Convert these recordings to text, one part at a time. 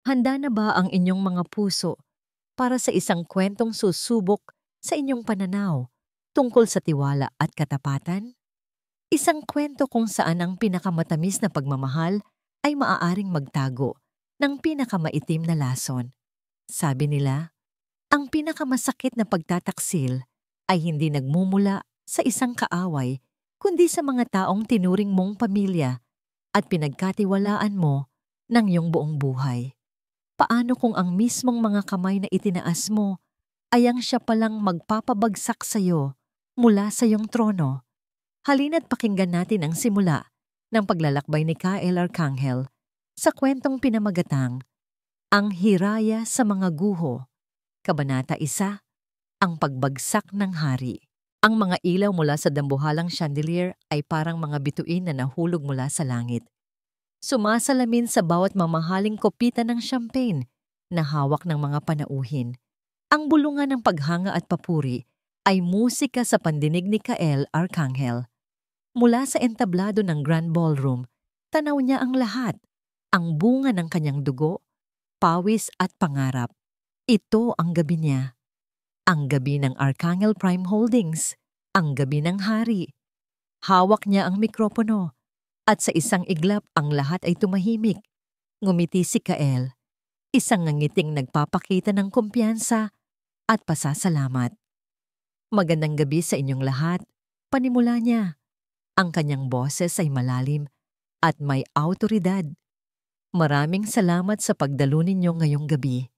Handa na ba ang inyong mga puso para sa isang kwentong susubok sa inyong pananaw tungkol sa tiwala at katapatan? Isang kwento kung saan ang pinakamatamis na pagmamahal ay maaaring magtago ng pinakamaitim na lason. Sabi nila, ang pinakamasakit na pagtataksil ay hindi nagmumula sa isang kaaway, kundi sa mga taong tinuring mong pamilya at pinagkatiwalaan mo ng iyong buong buhay. Paano kung ang mismong mga kamay na itinaas mo ay ang siya palang magpapabagsak sa iyo mula sa iyong trono? Halina't pakinggan natin ang simula ng paglalakbay ni Kael Arcangel sa kwentong pinamagatang Ang Hiraya sa Mga Guho, Kabanata 1, Ang Pagbagsak ng Hari. Ang mga ilaw mula sa dambuhalang chandelier ay parang mga bituin na nahulog mula sa langit. Sumasalamin sa bawat mamahaling kopita ng champagne na hawak ng mga panauhin. Ang bulungan ng paghanga at papuri ay musika sa pandinig ni Kael Arcangel. Mula sa entablado ng Grand Ballroom, tanaw niya ang lahat, ang bunga ng kanyang dugo, pawis at pangarap. Ito ang gabi niya. Ang gabi ng Arcangel Prime Holdings, ang gabi ng hari. Hawak niya ang mikropono. At sa isang iglap ang lahat ay tumahimik. Ngumiti si Kael, isang ngangiting nagpapakita ng kumpiyansa at pasasalamat. Magandang gabi sa inyong lahat, panimula niya. Ang kanyang boses ay malalim at may awtoridad. Maraming salamat sa pagdalo ninyo ngayong gabi.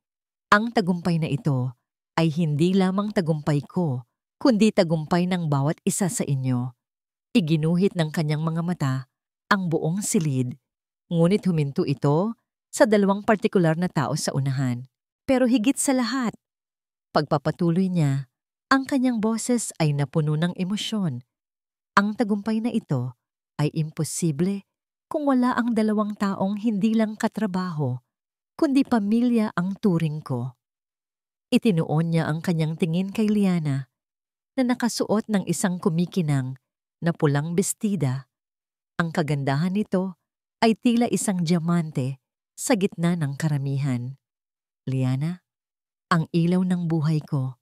Ang tagumpay na ito ay hindi lamang tagumpay ko, kundi tagumpay ng bawat isa sa inyo. Iginuhit ng kanyang mga mata ang buong silid, ngunit huminto ito sa dalawang partikular na tao sa unahan. Pero higit sa lahat, pagpapatuloy niya, ang kanyang boses ay napuno ng emosyon. Ang tagumpay na ito ay imposible kung wala ang dalawang taong hindi lang katrabaho, kundi pamilya ang turing ko. Itinuon niya ang kanyang tingin kay Liana na nakasuot ng isang kumikinang na pulang bestida. Ang kagandahan nito ay tila isang diamante sa gitna ng karamihan. Liana, ang ilaw ng buhay ko,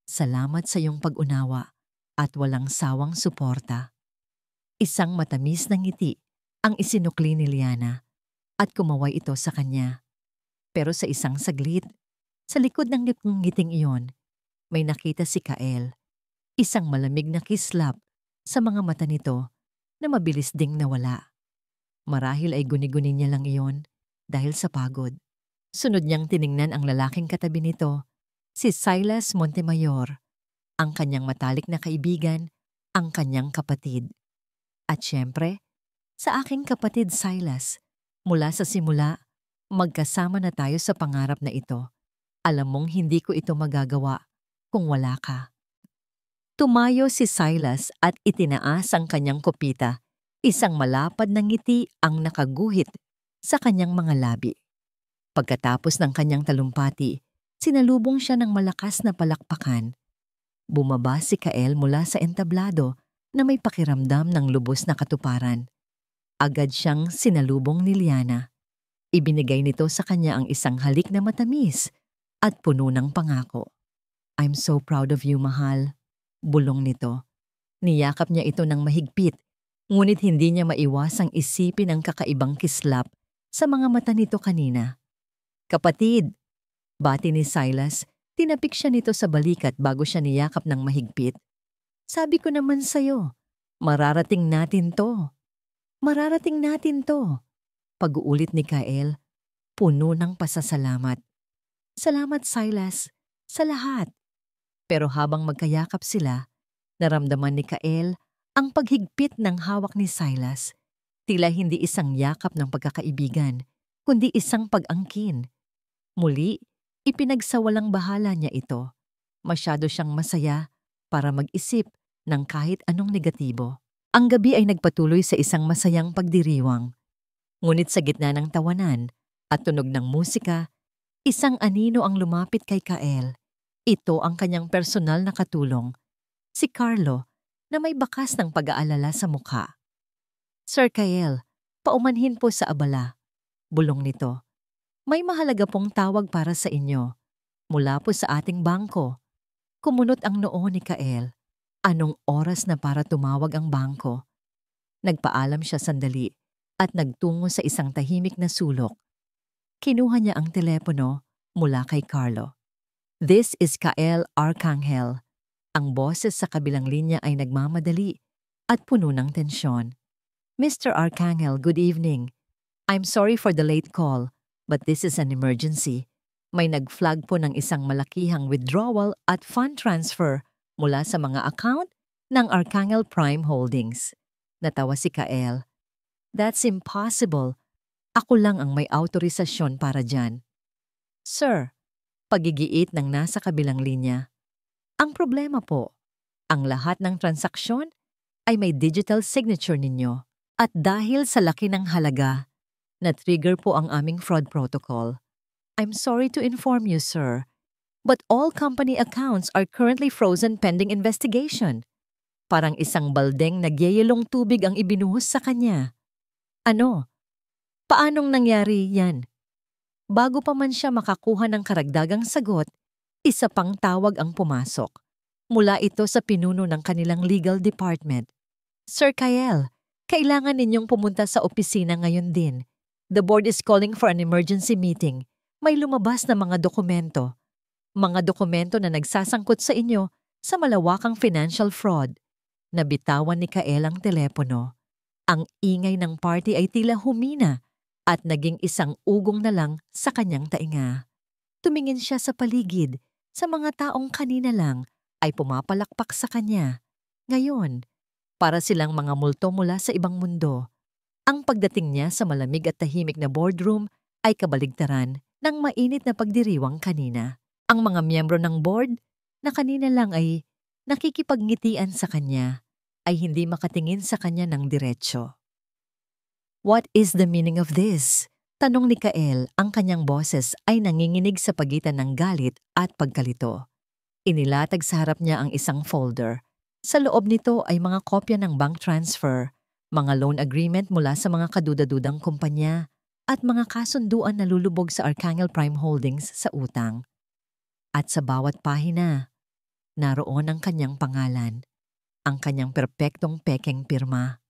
salamat sa iyong pag-unawa at walang sawang suporta. Isang matamis na ngiti ang isinukli ni Liana at kumaway ito sa kanya. Pero sa isang saglit, sa likod ng ngiting iyon, may nakita si Kael, isang malamig na kislap sa mga mata nito na mabilis ding nawala. Marahil ay guni-guni niya lang iyon dahil sa pagod. Sunod niyang tiningnan ang lalaking katabi nito, si Silas Montemayor, ang kanyang matalik na kaibigan, ang kanyang kapatid. At syempre, sa aking kapatid Silas, mula sa simula, magkasama na tayo sa pangarap na ito. Alam mong hindi ko ito magagawa kung wala ka. Tumayo si Silas at itinaas ang kanyang kopita. Isang malapad na ngiti ang nakaguhit sa kanyang mga labi. Pagkatapos ng kanyang talumpati, sinalubong siya ng malakas na palakpakan. Bumaba si Kael mula sa entablado na may pakiramdam ng lubos na katuparan. Agad siyang sinalubong ni Liana. Ibinigay nito sa kanya ang isang halik na matamis at puno ng pangako. I'm so proud of you, mahal. Bulong nito. Niyakap niya ito ng mahigpit, ngunit hindi niya maiwasang isipin ang kakaibang kislap sa mga mata nito kanina. Kapatid, bati ni Silas, tinapik siya nito sa balikat bago siya niyakap ng mahigpit. Sabi ko naman sa'yo, mararating natin to. Mararating natin to. Pag-uulit ni Kael, puno ng pasasalamat. Salamat Silas, sa lahat. Pero habang magkayakap sila, naramdaman ni Kael ang paghigpit ng hawak ni Silas. Tila hindi isang yakap ng pagkakaibigan, kundi isang pag-angkin. Muli, ipinagsawalang bahala niya ito. Masyado siyang masaya para mag-isip ng kahit anong negatibo. Ang gabi ay nagpatuloy sa isang masayang pagdiriwang. Ngunit sa gitna ng tawanan at tunog ng musika, isang anino ang lumapit kay Kael. Ito ang kanyang personal na katulong, si Carlo, na may bakas ng pag-aalala sa mukha. Sir Kael, paumanhin po sa abala, bulong nito. May mahalaga pong tawag para sa inyo. Mula po sa ating bangko. Kumunot ang noo ni Kael. Anong oras na para tumawag ang bangko? Nagpaalam siya sandali at nagtungo sa isang tahimik na sulok. Kinuha niya ang telepono mula kay Carlo. This is Kael Arcangel. Ang boses sa kabilang linya ay nagmamadali at puno ng tensyon. Mr. Arcangel, good evening. I'm sorry for the late call, but this is an emergency. May nag-flag po ng isang malakihang withdrawal at fund transfer mula sa mga account ng Arcangel Prime Holdings. Natawa si Kael. That's impossible. Ako lang ang may autorisasyon para dyan. Sir, pagigiit ng nasa kabilang linya. Ang problema po, ang lahat ng transaksyon ay may digital signature ninyo. At dahil sa laki ng halaga, na-trigger po ang aming fraud protocol. I'm sorry to inform you, sir, but all company accounts are currently frozen pending investigation. Parang isang baldeng nagyayelong tubig ang ibinuhos sa kanya. Ano? Paanong nangyari yan? Bago pa man siya makakuha ng karagdagang sagot, isa pang tawag ang pumasok. Mula ito sa pinuno ng kanilang legal department. Sir Kael, kailangan ninyong pumunta sa opisina ngayon din. The board is calling for an emergency meeting. May lumabas na mga dokumento. Mga dokumento na nagsasangkot sa inyo sa malawakang financial fraud. Nabitawan ni Kael ang telepono. Ang ingay ng party ay tila humina at naging isang ugong na lang sa kanyang tainga. Tumingin siya sa paligid, sa mga taong kanina lang ay pumapalakpak sa kanya. Ngayon, para silang mga multo mula sa ibang mundo. Ang pagdating niya sa malamig at tahimik na boardroom ay kabaligtaran ng mainit na pagdiriwang kanina. Ang mga miyembro ng board na kanina lang ay nakikipagnitian sa kanya ay hindi makatingin sa kanya ng diretsyo. What is the meaning of this? Tanong ni Kael, ang kanyang boses ay nanginginig sa pagitan ng galit at pagkalito. Inilatag sa harap niya ang isang folder. Sa loob nito ay mga kopya ng bank transfer, mga loan agreement mula sa mga kadudadudang kumpanya, at mga kasunduan na lulubog sa Arcangel Prime Holdings sa utang. At sa bawat pahina, naroon ang kanyang pangalan, ang kanyang perpektong pekeng pirma.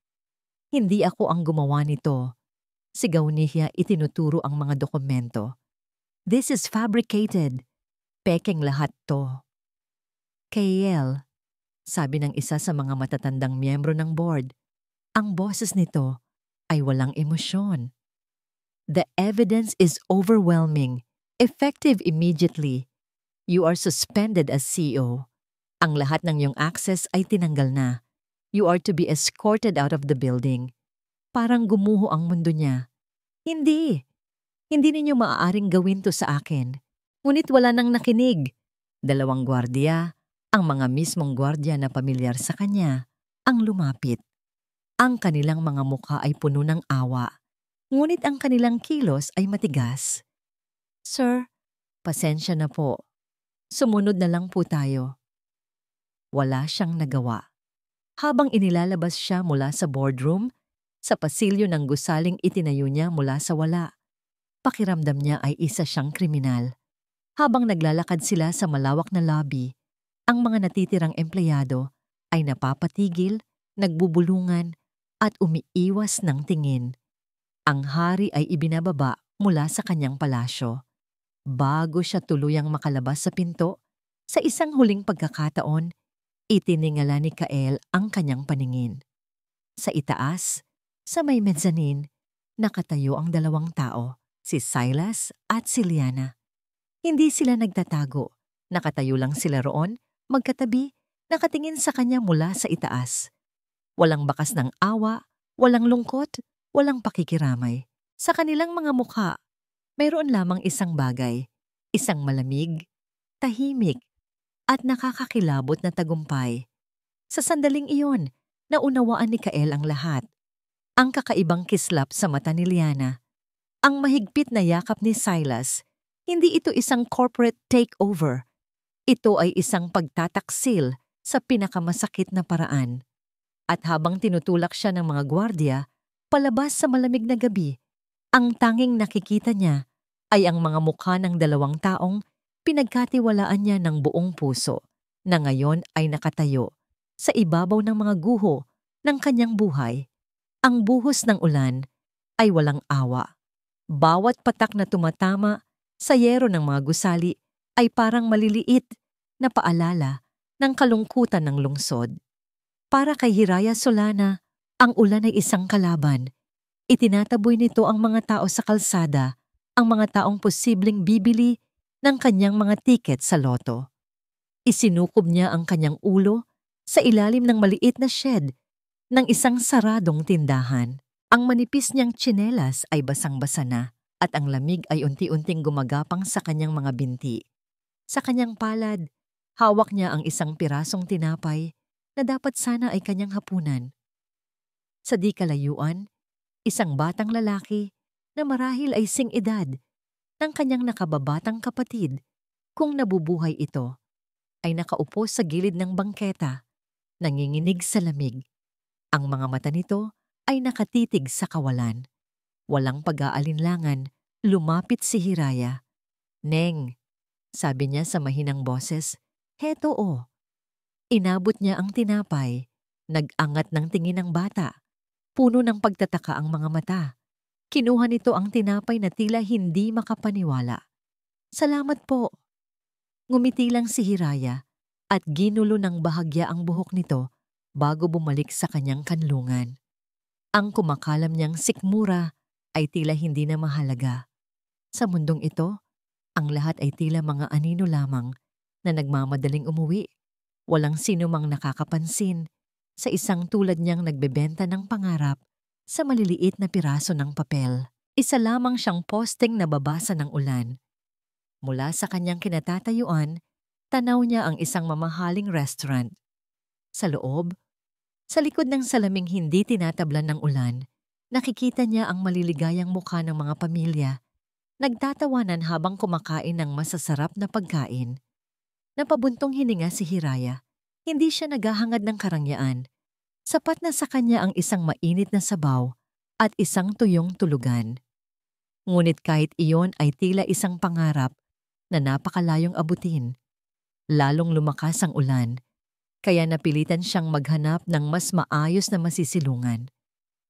Hindi ako ang gumawa nito. Sigaw niya itinuturo ang mga dokumento. This is fabricated. Pekeng lahat to. Kael, sabi ng isa sa mga matatandang miyembro ng board, ang boses nito ay walang emosyon. The evidence is overwhelming, effective immediately. You are suspended as CEO. Ang lahat ng iyong access ay tinanggal na. You are to be escorted out of the building. Parang gumuho ang mundo niya. Hindi. Hindi ninyo maaaring gawin to sa akin. Ngunit wala nang nakinig. 2 gwardiya, ang mga mismong gwardiya na pamilyar sa kanya, ang lumapit. Ang kanilang mga mukha ay puno ng awa, ngunit ang kanilang kilos ay matigas. Sir, pasensya na po. Sumunod na lang po tayo. Wala siyang nagawa. Habang inilalabas siya mula sa boardroom, sa pasilyo ng gusaling itinayo niya mula sa wala. Pakiramdam niya ay isa siyang kriminal. Habang naglalakad sila sa malawak na lobby, ang mga natitirang empleyado ay napapatigil, nagbubulungan at umiiwas ng tingin. Ang hari ay ibinababa mula sa kanyang palasyo. Bago siya tuluyang makalabas sa pinto, sa isang huling pagkakataon, itiningala ni Kael ang kanyang paningin. Sa itaas, sa may mezzanine, nakatayo ang 2 tao, si Silas at si Liana. Hindi sila nagtatago, nakatayo lang sila roon, magkatabi, nakatingin sa kanya mula sa itaas. Walang bakas ng awa, walang lungkot, walang pakikiramay. Sa kanilang mga mukha, mayroon lamang isang bagay, isang malamig, tahimik, at nakakakilabot na tagumpay. Sa sandaling iyon, naunawaan ni Kael ang lahat. Ang kakaibang kislap sa mata ni Liana, ang mahigpit na yakap ni Silas, hindi ito isang corporate takeover. Ito ay isang pagtataksil sa pinakamasakit na paraan. At habang tinutulak siya ng mga gwardiya, palabas sa malamig na gabi, ang tanging nakikita niya ay ang mga mukha ng dalawang taong pinagkatiwalaan niya ng buong puso na ngayon ay nakatayo sa ibabaw ng mga guho ng kanyang buhay. Ang buhos ng ulan ay walang awa. Bawat patak na tumatama sa yero ng mga gusali ay parang maliliit na paalala ng kalungkutan ng lungsod. Para kay Hiraya Solana, ang ulan ay isang kalaban. Itinataboy nito ang mga tao sa kalsada, ang mga taong posibleng bibili ng kanyang mga tiket sa loto. Isinukob niya ang kanyang ulo sa ilalim ng maliit na shed ng isang saradong tindahan. Ang manipis niyang tsinelas ay basang-basa na at ang lamig ay unti-unting gumagapang sa kanyang mga binti. Sa kanyang palad, hawak niya ang isang pirasong tinapay na dapat sana ay kanyang hapunan. Sa di kalayuan, isang batang lalaki na marahil ay sing-edad ng kanyang nakababatang kapatid, kung nabubuhay ito, ay nakaupo sa gilid ng bangketa, nanginginig sa lamig. Ang mga mata nito ay nakatitig sa kawalan. Walang pag-aalinlangan, lumapit si Hiraya. "Neng," sabi niya sa mahinang boses, "heto o." Inabot niya ang tinapay. Nag-angat ng tingin ng bata. Puno ng pagtataka ang mga mata. Kinuha nito ang tinapay na tila hindi makapaniwala. "Salamat po." Ngumiti lang si Hiraya at ginulo ng bahagya ang buhok nito bago bumalik sa kanyang kanlungan. Ang kumakalam niyang sikmura ay tila hindi na mahalaga. Sa mundong ito, ang lahat ay tila mga anino lamang na nagmamadaling umuwi. Walang sino mang nakakapansin sa isang tulad niyang nagbebenta ng pangarap sa maliliit na piraso ng papel. Isa lamang siyang posting na babasa ng ulan. Mula sa kanyang kinatatayuan, tanaw niya ang isang mamahaling restaurant. Sa loob, sa likod ng salaming hindi tinatablan ng ulan, nakikita niya ang maliligayang mukha ng mga pamilya, nagtatawanan habang kumakain ng masasarap na pagkain. Napabuntong hininga si Hiraya. Hindi siya naghahangad ng karangyaan. Sapat na sa kanya ang isang mainit na sabaw at isang tuyong tulugan. Ngunit kahit iyon ay tila isang pangarap na napakalayong abutin. Lalong lumakas ang ulan, kaya napilitan siyang maghanap ng mas maayos na masisilungan.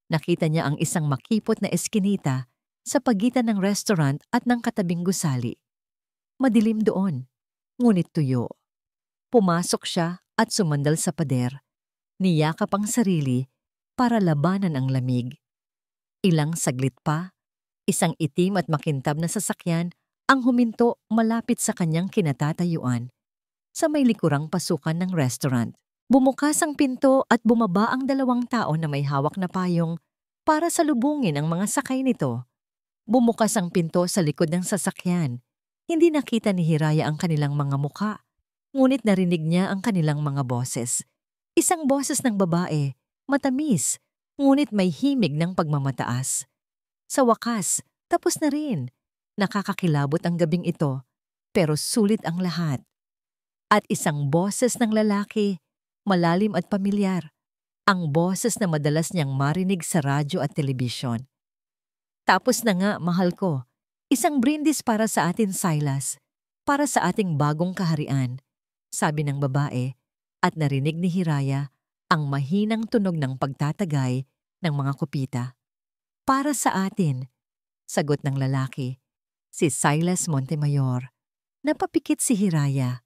Nakita niya ang isang makipot na eskinita sa pagitan ng restaurant at ng katabing gusali. Madilim doon, ngunit tuyo. Pumasok siya at sumandal sa pader. Niyakap ang sarili para labanan ang lamig. Ilang saglit pa, isang itim at makintab na sasakyan ang huminto malapit sa kanyang kinatatayuan sa may likurang pasukan ng restaurant. Bumukas ang pinto at bumaba ang dalawang tao na may hawak na payong para salubungin ang mga sakay nito. Bumukas ang pinto sa likod ng sasakyan. Hindi nakita ni Hiraya ang kanilang mga mukha, ngunit narinig niya ang kanilang mga boses. Isang boses ng babae, matamis, ngunit may himig ng pagmamataas. Sa wakas, tapos na rin. Nakakakilabot ang gabing ito, pero sulit ang lahat. At isang boses ng lalaki, malalim at pamilyar, ang boses na madalas niyang marinig sa radyo at telebisyon. "Tapos na nga, mahal ko. Isang brindis para sa atin, Silas. Para sa ating bagong kaharian," sabi ng babae, at narinig ni Hiraya ang mahinang tunog ng pagtatagay ng mga kupita. "Para sa atin," sagot ng lalaki, si Silas Montemayor. Napapikit si Hiraya.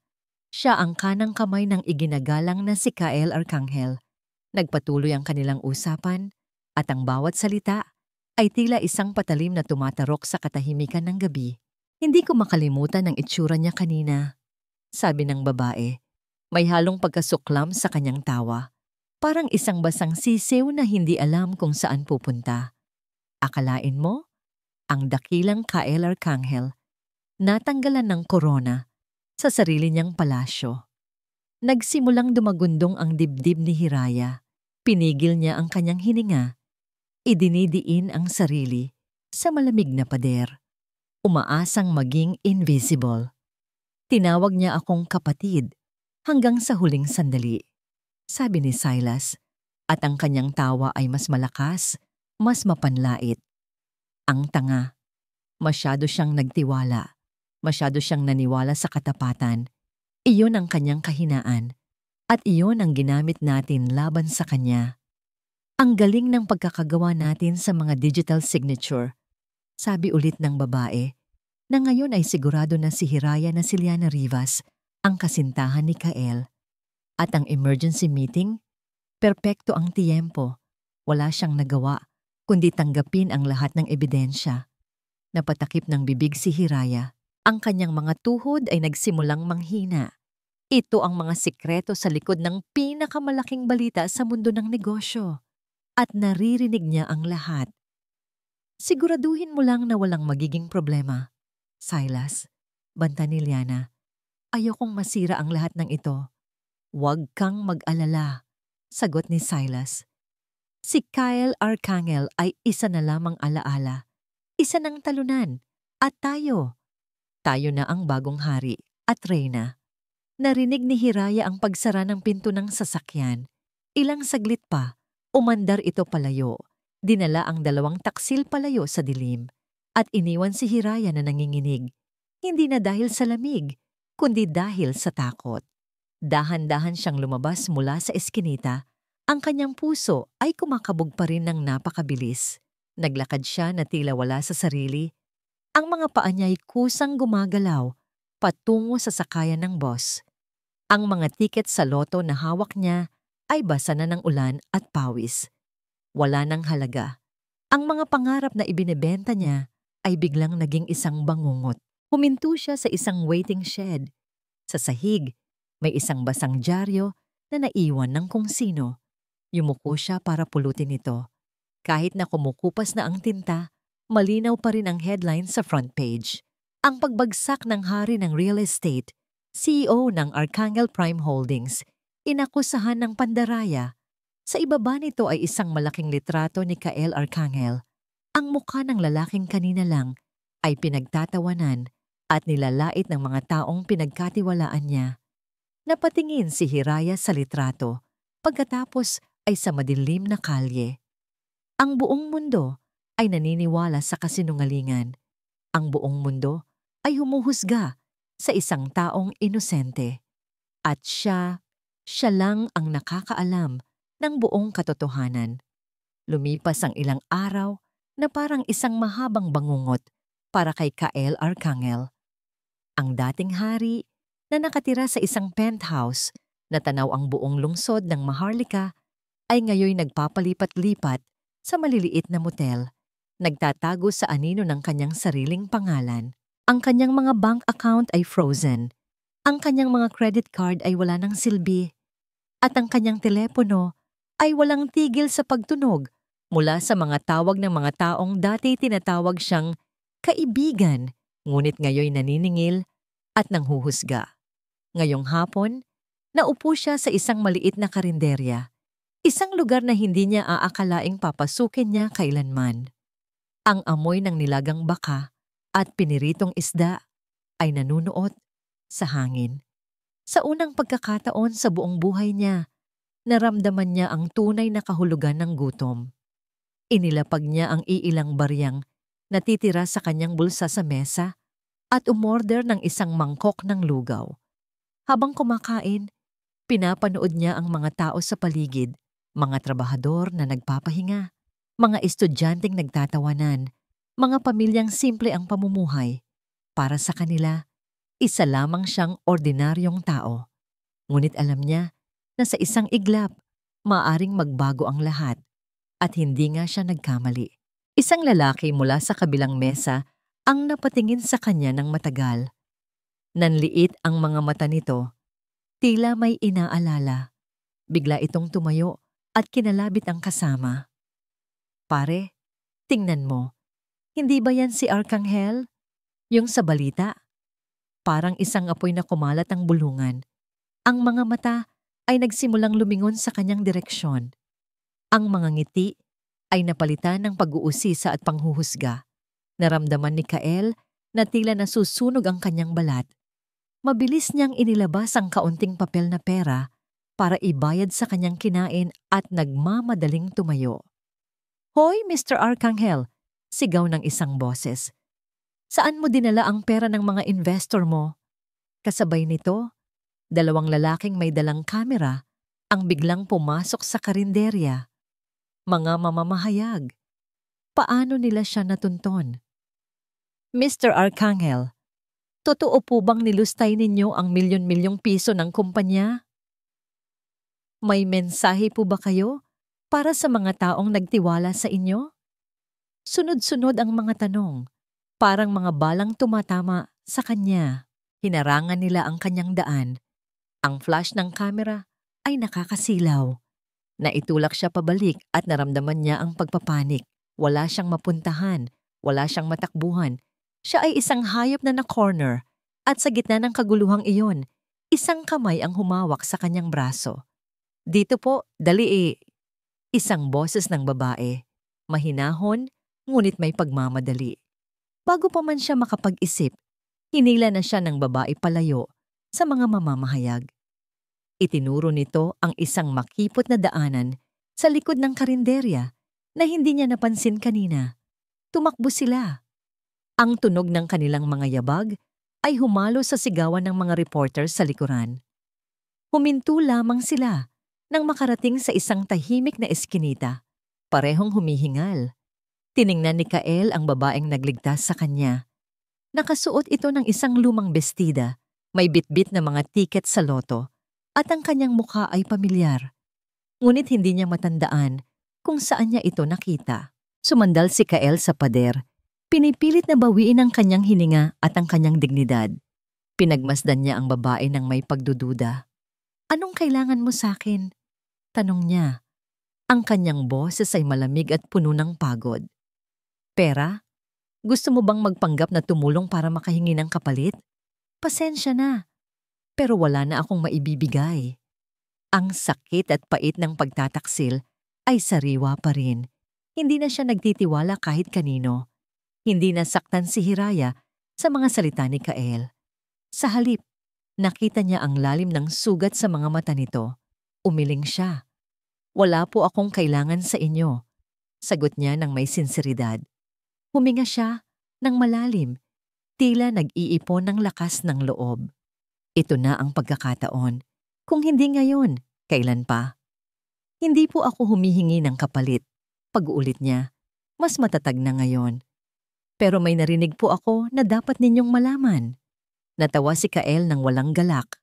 Siya ang kanang kamay ng iginagalang na si Kael Arcangel. Nagpatuloy ang kanilang usapan at ang bawat salita ay tila isang patalim na tumatarok sa katahimikan ng gabi. "Hindi ko makalimutan ang itsura niya kanina," sabi ng babae. May halong pagkasuklam sa kanyang tawa. Parang isang basang sisiw na hindi alam kung saan pupunta. Akalain mo? Ang dakilang Kael Arcangel, natanggalan ng korona sa sarili niyang palasyo. Nagsimulang dumagundong ang dibdib ni Hiraya. Pinigil niya ang kanyang hininga. Idinidiin ang sarili sa malamig na pader. Umaasang maging invisible. "Tinawag niya akong kapatid hanggang sa huling sandali," sabi ni Silas, at ang kanyang tawa ay mas malakas, mas mapanlait. "Ang tanga. Masyado siyang nagtiwala. Masyado siyang naniwala sa katapatan. Iyon ang kanyang kahinaan. At iyon ang ginamit natin laban sa kanya. Ang galing ng pagkakagawa natin sa mga digital signature. Sabi ulit ng babae, na ngayon ay sigurado na si Hiraya na si Liana Rivas ang kasintahan ni Kael. At ang emergency meeting, perpekto ang tiyempo. Wala siyang nagawa, kundi tanggapin ang lahat ng ebidensya. Napatakip ng bibig si Hiraya. Ang kanyang mga tuhod ay nagsimulang manghina. Ito ang mga sikreto sa likod ng pinakamalaking balita sa mundo ng negosyo. At naririnig niya ang lahat. Siguraduhin mo lang na walang magiging problema. Silas, banta ni Liana, ayokong masira ang lahat ng ito. Huwag kang mag-alala, sagot ni Silas. Si Kyle Arcangel ay isa na lamang alaala. Isa ng talunan. At tayo. Tayo na ang bagong hari at reyna. Narinig ni Hiraya ang pagsara ng pinto ng sasakyan. Ilang saglit pa, umandar ito palayo. Dinala ang 2 taksil palayo sa dilim. At iniwan si Hiraya na nanginginig. Hindi na dahil sa lamig, kundi dahil sa takot. Dahan-dahan siyang lumabas mula sa eskinita. Ang kanyang puso ay kumakabog pa rin ng napakabilis. Naglakad siya na tila wala sa sarili. Ang mga paa niya ay kusang gumagalaw patungo sa sakayan ng bus. Ang mga tiket sa loto na hawak niya ay basa na ng ulan at pawis. Wala nang halaga. Ang mga pangarap na ibinebenta niya ay biglang naging isang bangungot. Huminto siya sa isang waiting shed. Sa sahig, may isang basang dyaryo na naiwan ng kung sino. Yumuko siya para pulutin ito. Kahit na kumukupas na ang tinta, malinaw pa rin ang headline sa front page. Ang pagbagsak ng hari ng real estate, CEO ng Arcangel Prime Holdings, inakusahan ng pandaraya. Sa ibaba nito ay isang malaking litrato ni Kael Arcangel. Ang mukha ng lalaking kanina lang ay pinagtatawanan at nilalait ng mga taong pinagkatiwalaan niya. Napatingin si Hiraya sa litrato, pagkatapos ay sa madilim na kalye. Ang buong mundo ay naniniwala sa kasinungalingan. Ang buong mundo ay humuhusga sa isang taong inosente. At siya lang ang nakakaalam ng buong katotohanan. Lumipas ang ilang araw na parang isang mahabang bangungot para kay Kael Arcangel. Ang dating hari na nakatira sa isang penthouse na tanaw ang buong lungsod ng Maharlika ay ngayoy nagpapalipat-lipat sa maliliit na motel. Nagtatago sa anino ng kanyang sariling pangalan. Ang kanyang mga bank account ay frozen. Ang kanyang mga credit card ay wala ng silbi. At ang kanyang telepono ay walang tigil sa pagtunog mula sa mga tawag ng mga taong dati tinatawag siyang kaibigan, ngunit ngayoy naniningil at nanghuhusga. Ngayong hapon, naupo siya sa isang maliit na karinderya. Isang lugar na hindi niya aakalaing papasukin niya kailanman. Ang amoy ng nilagang baka at piniritong isda ay nanunuot sa hangin. Sa unang pagkakataon sa buong buhay niya, naramdaman niya ang tunay na kahulugan ng gutom. Inilapag niya ang iilang baryang natitira sa kanyang bulsa sa mesa at umorder ng isang mangkok ng lugaw. Habang kumakain, pinapanood niya ang mga tao sa paligid, mga trabahador na nagpapahinga, mga estudyanteng nagtatawanan, mga pamilyang simple ang pamumuhay. Para sa kanila, isa lamang siyang ordinaryong tao. Ngunit alam niya na sa isang iglap, maaaring magbago ang lahat. At hindi nga siya nagkamali. Isang lalaki mula sa kabilang mesa ang napatingin sa kanya ng matagal. Nanliit ang mga mata nito, tila may inaalala. Bigla itong tumayo at kinalabit ang kasama. Pare, tingnan mo. Hindi ba yan si Arcangel? Yung sa balita? Parang isang apoy na kumalat ang bulungan. Ang mga mata ay nagsimulang lumingon sa kanyang direksyon. Ang mga ngiti ay napalitan ng pag-uusisa at panghuhusga. Naramdaman ni Kael na tila nasusunog ang kanyang balat. Mabilis niyang inilabas ang kaunting papel na pera para ibayad sa kanyang kinain at nagmamadaling tumayo. "Hoy, Mr. Arcangel!" sigaw ng isang boses. Saan mo dinala ang pera ng mga investor mo? Kasabay nito, dalawang lalaking may dalang kamera ang biglang pumasok sa karinderya. Mga mamamahayag. Paano nila siya natunton? Mr. Arcangel, totoo po bang nilustay ninyo ang milyon-milyong piso ng kumpanya? May mensahe po ba kayo para sa mga taong nagtiwala sa inyo? Sunod-sunod ang mga tanong, parang mga balang tumatama sa kanya. Hinarangan nila ang kanyang daan. Ang flash ng kamera ay nakakasilaw. Naitulak siya pabalik at naramdaman niya ang pagpapanik. Wala siyang mapuntahan, wala siyang matakbuhan. Siya ay isang hayop na na-corner at sa gitna ng kaguluhang iyon, isang kamay ang humawak sa kanyang braso. Dito po, dali. Isang boses ng babae. Mahinahon, ngunit may pagmamadali. Bago pa man siya makapag-isip, hinila na siya ng babae palayo sa mga mamamahayag. Itinuro nito ang isang makipot na daanan sa likod ng karinderya na hindi niya napansin kanina. Tumakbo sila. Ang tunog ng kanilang mga yabag ay humalo sa sigawan ng mga reporters sa likuran. Huminto lamang sila nang makarating sa isang tahimik na eskinita. Parehong humihingal. Tiningnan ni Kael ang babaeng nagligtas sa kanya. Nakasuot ito ng isang lumang bestida, may bitbit na mga tiket sa loto, at ang kanyang mukha ay pamilyar. Ngunit hindi niya matandaan kung saan niya ito nakita. Sumandal si Kael sa pader. Pinipilit na bawiin ang kanyang hininga at ang kanyang dignidad. Pinagmasdan niya ang babae ng may pagdududa. Anong kailangan mo sa akin? Tanong niya. Ang kanyang boses ay malamig at puno ng pagod. Pera? Gusto mo bang magpanggap na tumulong para makahingi ng kapalit? Pasensya na. Pero wala na akong maibibigay. Ang sakit at pait ng pagtataksil ay sariwa pa rin. Hindi na siya nagtitiwala kahit kanino. Hindi nasaktan si Hiraya sa mga salita ni Kael. Sa halip, nakita niya ang lalim ng sugat sa mga mata nito. Umiling siya. Wala po akong kailangan sa inyo, sagot niya ng may sinseridad. Huminga siya ng malalim, tila nag-iipon ng lakas ng loob. Ito na ang pagkakataon. Kung hindi ngayon, kailan pa? Hindi po ako humihingi ng kapalit. Pag-uulit niya, mas matatag na ngayon. Pero may narinig po ako na dapat ninyong malaman. Natawa si Kael ng walang galak.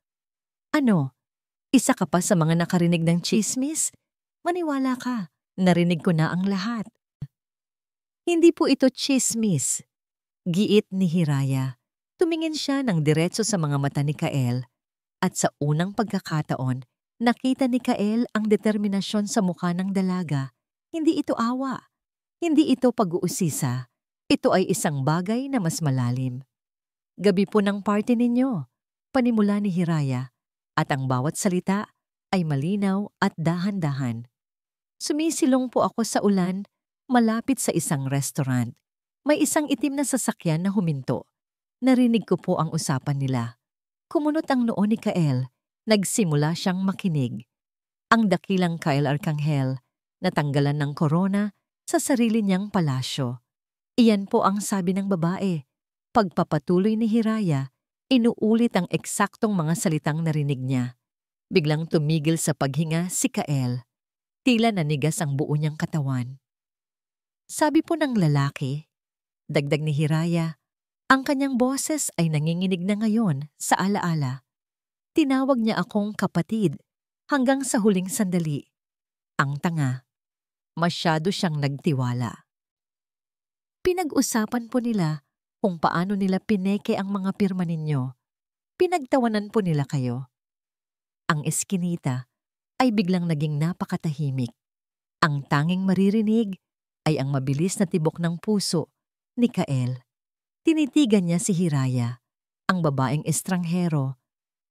Ano? Isa ka pa sa mga nakarinig ng chismis? Maniwala ka, narinig ko na ang lahat. Hindi po ito chismis. Giit ni Hiraya. Tumingin siya ng diretso sa mga mata ni Kael. At sa unang pagkakataon, nakita ni Kael ang determinasyon sa mukha ng dalaga. Hindi ito awa. Hindi ito pag-uusisa. Ito ay isang bagay na mas malalim. Gabi po ng party ninyo, panimula ni Hiraya. At ang bawat salita ay malinaw at dahan-dahan. Sumisilong po ako sa ulan, malapit sa isang restaurant. May isang itim na sasakyan na huminto. Narinig ko po ang usapan nila. Kumunot ang noo ni Kael. Nagsimula siyang makinig. Ang dakilang Kyle Arcangel, natanggalan ng korona sa sarili niyang palasyo. Iyan po ang sabi ng babae. Pagpapatuloy ni Hiraya, inuulit ang eksaktong mga salitang narinig niya. Biglang tumigil sa paghinga si Kael. Tila nanigas ang buo niyang katawan. Sabi po ng lalaki, dagdag ni Hiraya, ang kanyang boses ay nanginginig na ngayon sa alaala. Tinawag niya akong kapatid hanggang sa huling sandali. Ang tanga. Masyado siyang nagtiwala. Pinag-usapan po nila kung paano nila pineke ang mga pirma ninyo. Pinagtawanan po nila kayo. Ang eskinita ay biglang naging napakatahimik. Ang tanging maririnig ay ang mabilis na tibok ng puso ni Kael. Tinitigan niya si Hiraya, ang babaeng estranghero,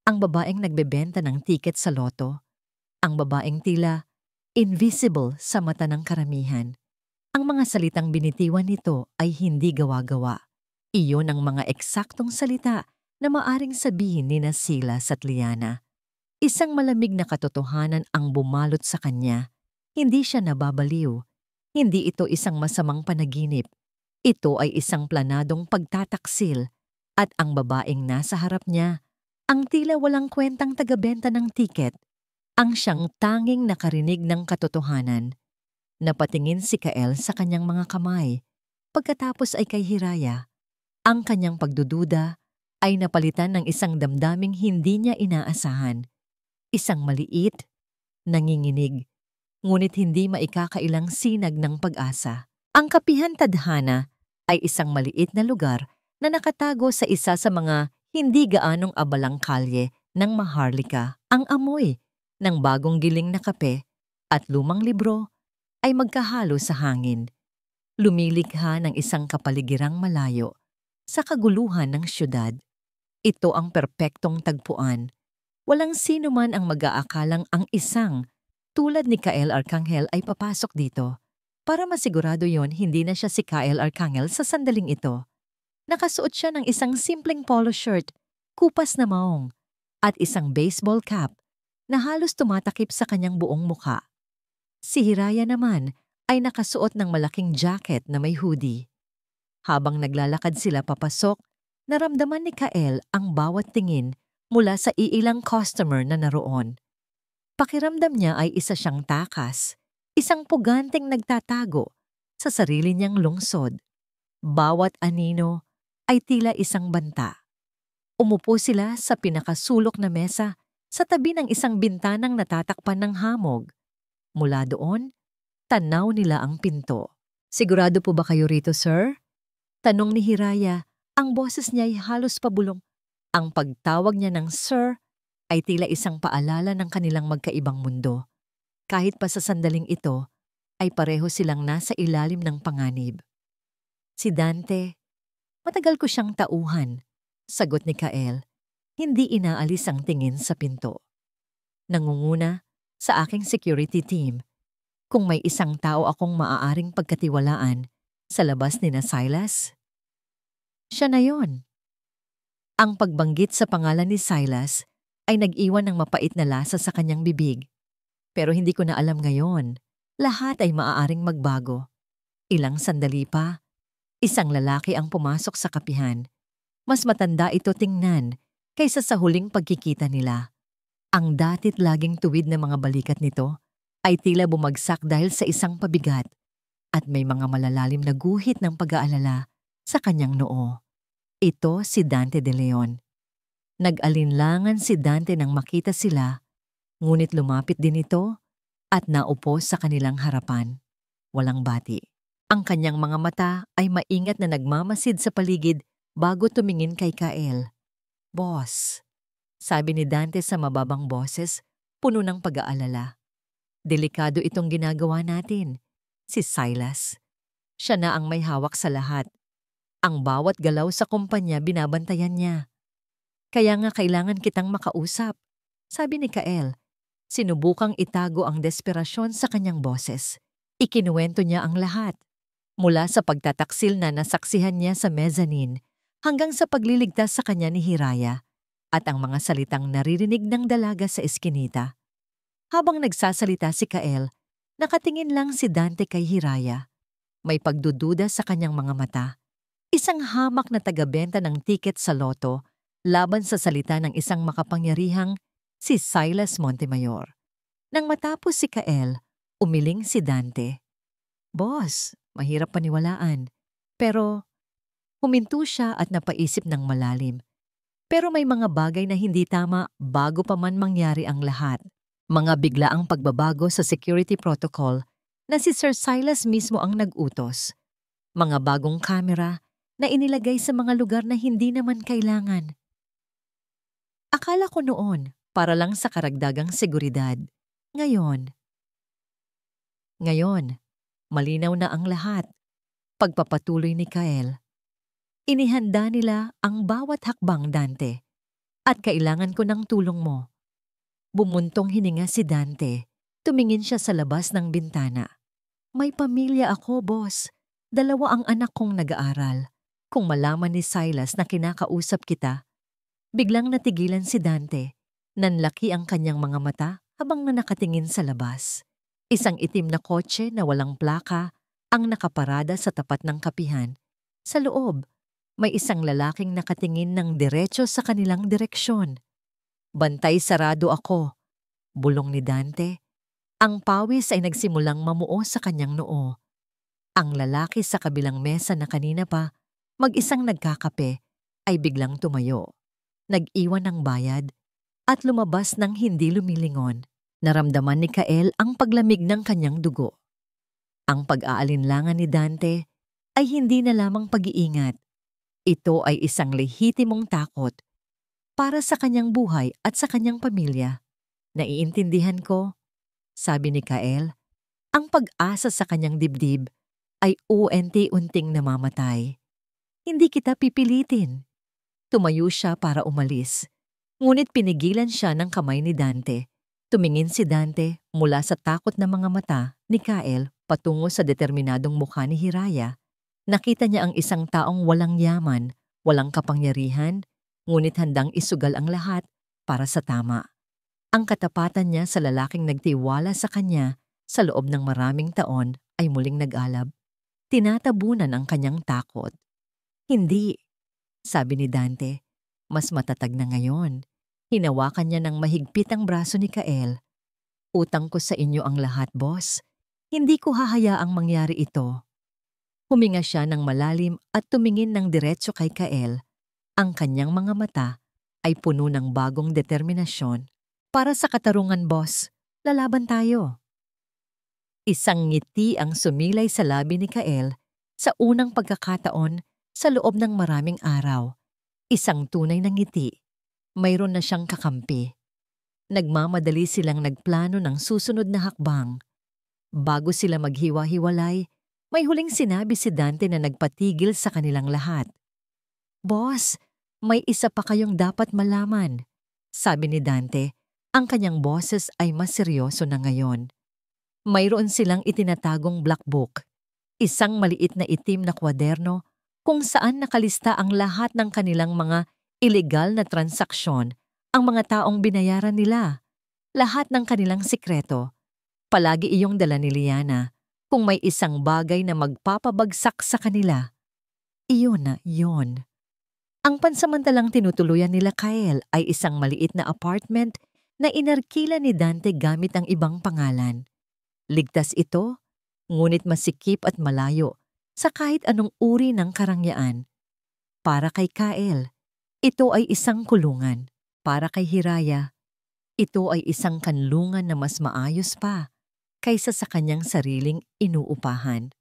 ang babaeng nagbebenta ng tiket sa loto, ang babaeng tila invisible sa mata ng karamihan. Ang mga salitang binitiwan nito ay hindi gawa-gawa. Iyon ang mga eksaktong salita na maaring sabihin ni Silas at Liana. Isang malamig na katotohanan ang bumalot sa kanya. Hindi siya nababaliw. Hindi ito isang masamang panaginip. Ito ay isang planadong pagtataksil at ang babaeng nasa harap niya, ang tila walang kwentang tagabenta ng tiket, ang siyang tanging nakarinig ng katotohanan. Napatingin si Kael sa kanyang mga kamay. Pagkatapos ay kay Hiraya. Ang kanyang pagdududa ay napalitan ng isang damdaming hindi niya inaasahan. Isang maliit, nanginginig, ngunit hindi maikakailang sinag ng pag-asa. Ang kapihan tadhana ay isang maliit na lugar na nakatago sa isa sa mga hindi gaanong abalang kalye ng Maharlika. Ang amoy ng bagong giling na kape at lumang libro ay magkahalo sa hangin. Lumilikha ng isang kapaligirang malayo sa kaguluhan ng syudad. Ito ang perpektong tagpuan. Walang sino man ang mag-aakalang ang isang tulad ni Kael Arcangel ay papasok dito. Para masigurado yon, hindi na siya si Kael Arcangel sa sandaling ito. Nakasuot siya ng isang simpleng polo shirt, kupas na maong, at isang baseball cap na halos tumatakip sa kanyang buong mukha. Si Hiraya naman ay nakasuot ng malaking jacket na may hoodie. Habang naglalakad sila papasok, naramdaman ni Kael ang bawat tingin mula sa iilang customer na naroon. Pakiramdam niya ay isa siyang takas, isang puganteng nagtatago sa sarili niyang lungsod. Bawat anino ay tila isang banta. Umupo sila sa pinakasulok na mesa sa tabi ng isang bintanang natatakpan ng hamog. Mula doon, tanaw nila ang pinto. "Sigurado po ba kayo rito, sir?" Tanong ni Hiraya. Ang boses niya ay halos pabulong. Ang pagtawag niya ng sir ay tila isang paalala ng kanilang magkaibang mundo. Kahit pa sa sandaling ito, ay pareho silang nasa ilalim ng panganib. "Si Dante, matagal ko siyang tauhan," sagot ni Kael. Hindi inaalis ang tingin sa pinto. "Nangunguna sa aking security team. Kung may isang tao akong maaaring pagkatiwalaan sa labas ni na Silas, siya na yon." Ang pagbanggit sa pangalan ni Silas ay nag-iwan ng mapait na lasa sa kanyang bibig. Pero hindi ko na alam ngayon. Lahat ay maaaring magbago. Ilang sandali pa, isang lalaki ang pumasok sa kapihan. Mas matanda ito tingnan kaysa sa huling pagkikita nila. Ang datit laging tuwid na mga balikat nito ay tila bumagsak dahil sa isang pabigat at may mga malalalim na guhit ng pag-aalala sa kanyang noo. Ito si Dante de Leon. Nag-alinlangan si Dante nang makita sila, ngunit lumapit din ito at naupo sa kanilang harapan. Walang bati. Ang kanyang mga mata ay maingat na nagmamasid sa paligid bago tumingin kay Kael. "Boss," sabi ni Dante sa mababang boses, puno ng pag-aalala. "Delikado itong ginagawa natin. Si Silas. Siya na ang may hawak sa lahat. Ang bawat galaw sa kumpanya binabantayan niya. Kaya nga kailangan kitang makausap," sabi ni Kael. Sinubukang itago ang desperasyon sa kanyang boses. Ikinuwento niya ang lahat. Mula sa pagtataksil na nasaksihan niya sa mezzanine hanggang sa pagliligtas sa kanya ni Hiraya at ang mga salitang naririnig ng dalaga sa eskinita. Habang nagsasalita si Kael, nakatingin lang si Dante kay Hiraya. May pagdududa sa kanyang mga mata. Isang hamak na tagabenta ng tiket sa loto laban sa salita ng isang makapangyarihang si Silas Montemayor. Nang matapos si Kael, umiling si Dante. "Boss, mahirap paniwalaan." Pero huminto siya at napaisip ng malalim. Pero may mga bagay na hindi tama bago pa man mangyari ang lahat. Mga biglaang pagbabago sa security protocol na si Sir Silas mismo ang nag-utos. Mga bagong kamera na inilagay sa mga lugar na hindi naman kailangan. Akala ko noon para lang sa karagdagang seguridad. Ngayon, malinaw na ang lahat. Pagpapatuloy ni Kael. "Inihanda nila ang bawat hakbang, Dante. At kailangan ko ng tulong mo." Bumuntong hininga si Dante. Tumingin siya sa labas ng bintana. "May pamilya ako, boss. 2 ang anak kong nag-aaral. Kung malaman ni Silas na kinakausap kita." Biglang natigilan si Dante. Nanlaki ang kanyang mga mata habang nakatingin sa labas. Isang itim na kotse na walang plaka ang nakaparada sa tapat ng kapihan. Sa loob, may isang lalaking nakatingin ng diretso sa kanilang direksyon. Bantay sarado ako, bulong ni Dante. Ang pawis ay nagsimulang mamuo sa kanyang noo. Ang lalaki sa kabilang mesa na kanina pa, mag-isang nagkakape, ay biglang tumayo. Nag-iwan ng bayad at lumabas ng hindi lumilingon. Naramdaman ni Kael ang paglamig ng kanyang dugo. Ang pag-aalinlangan ni Dante ay hindi na lamang pag-iingat. Ito ay isang lehitimong takot para sa kanyang buhay at sa kanyang pamilya. Naiintindihan ko, sabi ni Kael, ang pag-asa sa kanyang dibdib ay unti-unting namamatay. Hindi kita pipilitin. Tumayo siya para umalis. Ngunit pinigilan siya ng kamay ni Dante. Tumingin si Dante mula sa takot na mga mata ni Kael patungo sa determinadong mukha ni Hiraya. Nakita niya ang isang taong walang yaman, walang kapangyarihan, ngunit handang isugal ang lahat para sa tama. Ang katapatan niya sa lalaking nagtiwala sa kanya sa loob ng maraming taon ay muling nag-alab. Tinatabunan ang kanyang takot. Hindi, sabi ni Dante, mas matatag na ngayon. Hinawakan niya ng mahigpit ang braso ni Kael. Utang ko sa inyo ang lahat, boss. Hindi ko hahayaang mangyari ito. Huminga siya ng malalim at tumingin ng diretso kay Kael. Ang kanyang mga mata ay puno ng bagong determinasyon. Para sa katarungan, boss, lalaban tayo. Isang ngiti ang sumilay sa labi ni Kael sa unang pagkakataon sa loob ng maraming araw. Isang tunay na ngiti. Mayroon na siyang kakampi. Nagmamadali silang nagplano ng susunod na hakbang. Bago sila maghiwa-hiwalay, may huling sinabi si Dante na nagpatigil sa kanilang lahat. Boss, may isa pa kayong dapat malaman. Sabi ni Dante, ang kanyang boses ay mas seryoso na ngayon. Mayroon silang itinatagong black book, isang maliit na itim na kwaderno kung saan nakalista ang lahat ng kanilang mga illegal na transaksyon, ang mga taong binayaran nila, lahat ng kanilang sikreto. Palagi iyong dala ni Liana kung may isang bagay na magpapabagsak sa kanila. Iyon na yon. Ang pansamantalang tinutuluyan nila Kael ay isang maliit na apartment na inarkila ni Dante gamit ang ibang pangalan. Ligtas ito, ngunit masikip at malayo sa kahit anong uri ng karangyaan. Para kay Kael, ito ay isang kulungan. Para kay Hiraya, ito ay isang kanlungan na mas maayos pa kaysa sa kanyang sariling inuupahan.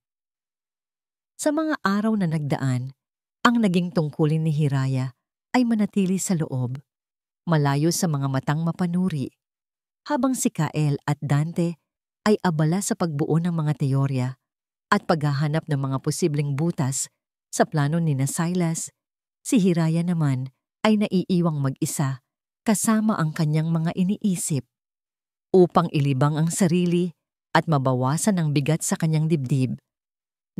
Sa mga araw na nagdaan, ang naging tungkulin ni Hiraya ay manatili sa loob, malayo sa mga matang mapanuri, habang si Kael at Dante ay abala sa pagbuo ng mga teorya at paghahanap ng mga posibleng butas sa plano ni Silas. Si Hiraya naman ay naiiwang mag-isa kasama ang kanyang mga iniisip. Upang ilibang ang sarili at mabawasan ang bigat sa kanyang dibdib,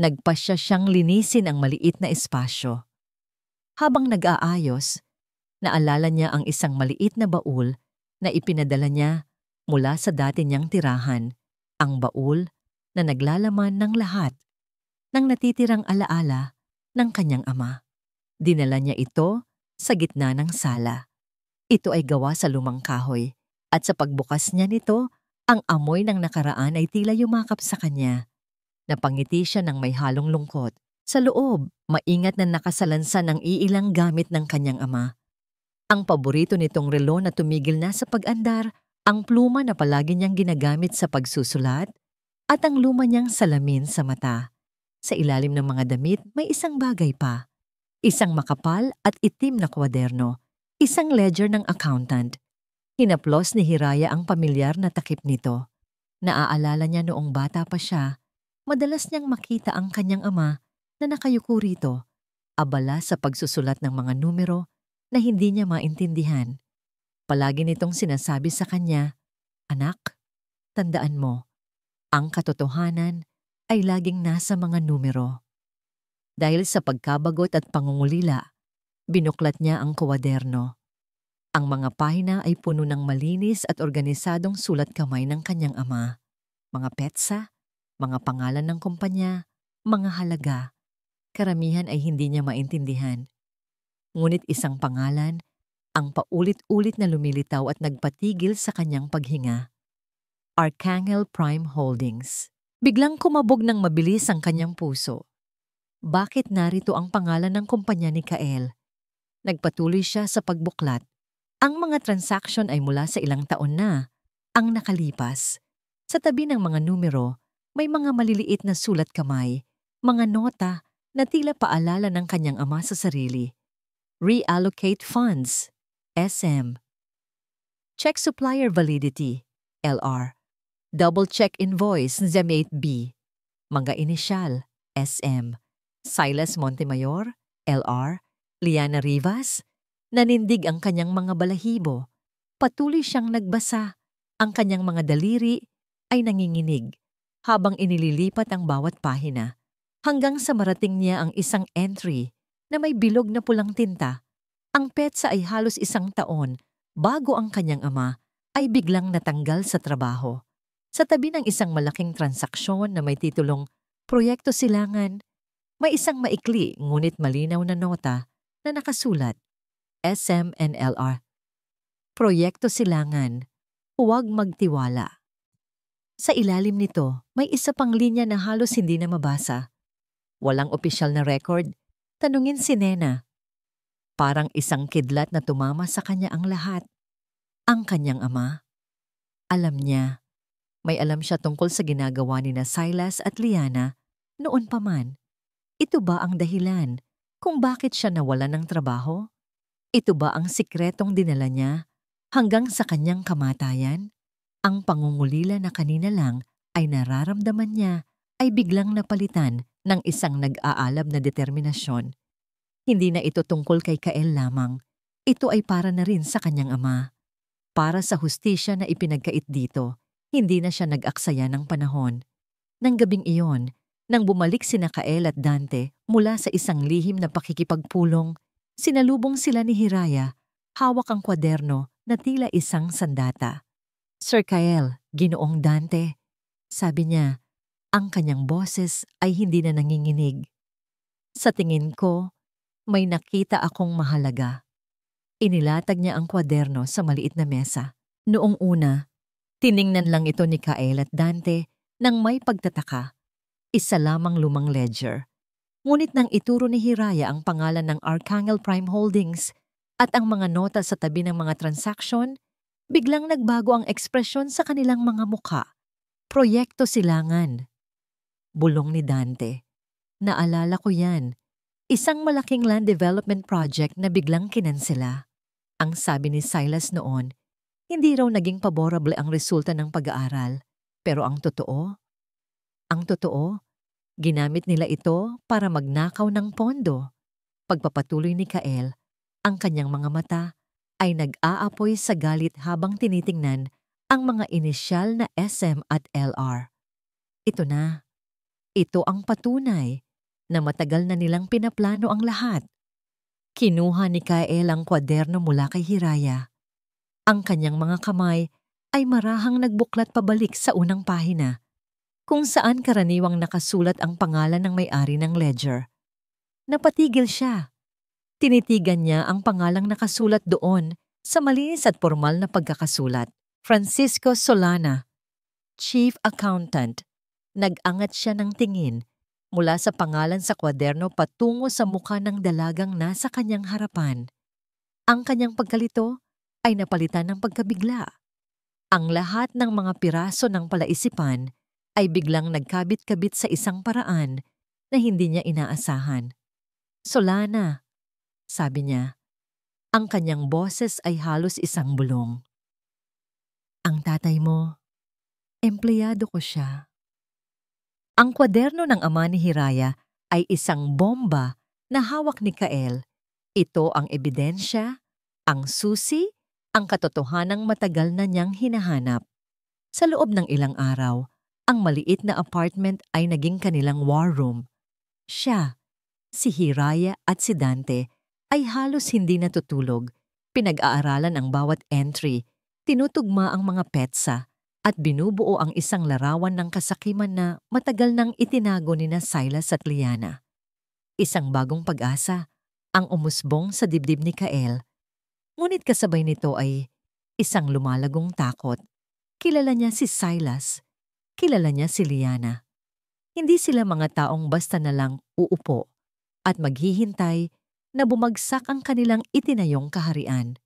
nagpasya siyang linisin ang maliit na espasyo. Habang nag-aayos, naalala niya ang isang maliit na baul na ipinadala niya mula sa dati niyang tirahan, ang baul na naglalaman ng lahat ng natitirang alaala ng kanyang ama. Dinala niya ito sa gitna ng sala. Ito ay gawa sa lumang kahoy at sa pagbukas niya nito, ang amoy ng nakaraan ay tila yumakap sa kanya. Napangiti siya ng may halong lungkot. Sa loob, maingat na nakasalansan ang iilang gamit ng kanyang ama. Ang paborito nitong relo na tumigil na sa pag-andar, ang pluma na palagi niyang ginagamit sa pagsusulat, at ang luma niyang salamin sa mata. Sa ilalim ng mga damit, may isang bagay pa. Isang makapal at itim na kwaderno. Isang ledger ng accountant. Hinaplos ni Hiraya ang pamilyar na takip nito. Naaalala niya noong bata pa siya, madalas niyang makita ang kanyang ama na nakayuko rito, abala sa pagsusulat ng mga numero na hindi niya maintindihan. Palagi nitong sinasabi sa kanya, "Anak, tandaan mo, ang katotohanan ay laging nasa mga numero." Dahil sa pagkabagot at pangungulila, binuklat niya ang kwaderno. Ang mga pahina ay puno ng malinis at organisadong sulat kamay ng kanyang ama. Mga petsa, mga pangalan ng kumpanya, mga halaga. karamihan ay hindi niya maintindihan. Ngunit isang pangalan ang paulit-ulit na lumilitaw at nagpatigil sa kanyang paghinga. Archangel Prime Holdings. Biglang kumabog ng mabilis ang kanyang puso. Bakit narito ang pangalan ng kumpanya ni Kael? Nagpatuloy siya sa pagbuklat. Ang mga transaksyon ay mula sa ilang taon na ang nakalipas. Sa tabi ng mga numero, may mga maliliit na sulat kamay, mga nota na tila paalala ng kanyang ama sa sarili. Reallocate funds, SM. Check supplier validity, LR. Double check invoice, ZM8B. Mga inisyal, SM. Silas Montemayor, LR. Liana Rivas. Nanindig ang kanyang mga balahibo. Patuloy siyang nagbasa. Ang kanyang mga daliri ay nanginginig habang inililipat ang bawat pahina. Hanggang sa marating niya ang isang entry na may bilog na pulang tinta. Ang petsa ay halos 1 taon bago ang kanyang ama ay biglang natanggal sa trabaho. Sa tabi ng isang malaking transaksyon na may titulong Proyekto Silangan, may isang maikli ngunit malinaw na nota na nakasulat, SM&LR. Proyekto Silangan, huwag magtiwala. Sa ilalim nito, may isa pang linya na halos hindi na mabasa. Walang opisyal na record, tanungin si Nena. Parang isang kidlat na tumama sa kanya ang lahat. Ang kanyang ama. Alam niya. May alam siya tungkol sa ginagawa ni na Silas at Liana noon pa man. Ito ba ang dahilan kung bakit siya nawalan ng trabaho? Ito ba ang sikretong dinala niya hanggang sa kanyang kamatayan? Ang pangungulila na kanina lang ay nararamdaman niya ay biglang napalitan ng isang nag-aalab na determinasyon. Hindi na ito tungkol kay Kael lamang. Ito ay para na rin sa kanyang ama. Para sa hustisya na ipinagkait dito, hindi na siya nag-aksaya ng panahon. Nang gabing iyon, nang bumalik sina Kael at Dante mula sa isang lihim na pakikipagpulong, sinalubong sila ni Hiraya, hawak ang kwaderno na tila isang sandata. Sir Kael, Ginoong Dante, sabi niya, ang kanyang boses ay hindi na nanginginig. Sa tingin ko, may nakita akong mahalaga. Inilatag niya ang kwaderno sa maliit na mesa. Noong una, tiningnan lang ito ni Kael at Dante nang may pagtataka. Isa lamang lumang ledger. Ngunit nang ituro ni Hiraya ang pangalan ng Archangel Prime Holdings at ang mga nota sa tabi ng mga transaksyon, biglang nagbago ang ekspresyon sa kanilang mga mukha. Proyekto Silangan. Bulong ni Dante. Naalala ko yan. Isang malaking land development project na biglang kinansela. Ang sabi ni Silas noon, hindi raw naging paborable ang resulta ng pag-aaral. Pero ang totoo, ginamit nila ito para magnakaw ng pondo. Pagpapatuloy ni Kael, ang kanyang mga mata ay nag-aapoy sa galit habang tinitingnan ang mga inisyal na SM at LR. Ito na. Ito ang patunay na matagal na nilang pinaplano ang lahat. Kinuha ni Kael ang kwaderno mula kay Hiraya. Ang kanyang mga kamay ay marahang nagbuklat pabalik sa unang pahina, kung saan karaniwang nakasulat ang pangalan ng may-ari ng ledger. Napatigil siya. Tinitigan niya ang pangalang nakasulat doon sa malinis at formal na pagkakasulat. Francisco Solana, Chief Accountant. Nag-angat siya ng tingin mula sa pangalan sa kwaderno patungo sa mukha ng dalagang nasa kanyang harapan. Ang kanyang pagkalito ay napalitan ng pagkabigla. Ang lahat ng mga piraso ng palaisipan ay biglang nagkabit-kabit sa isang paraan na hindi niya inaasahan. Solana, sabi niya. Ang kanyang boses ay halos isang bulong. Ang tatay mo, empleyado ko siya. Ang kwaderno ng ama ni Hiraya ay isang bomba na hawak ni Kael. Ito ang ebidensya, ang susi, ang katotohanang matagal na niyang hinahanap. Sa loob ng ilang araw, ang maliit na apartment ay naging kanilang war room. Siya, si Hiraya at si Dante ay halos hindi natutulog. Pinag-aaralan ang bawat entry, tinutugma ang mga petsa, at binubuo ang isang larawan ng kasakiman na matagal nang itinago ni na Silas at Liana. Isang bagong pag-asa ang umusbong sa dibdib ni Kael. Ngunit kasabay nito ay isang lumalagong takot. Kilala niya si Silas. Kilala niya si Liana. Hindi sila mga taong basta na lang uupo at maghihintay na bumagsak ang kanilang itinayong kaharian.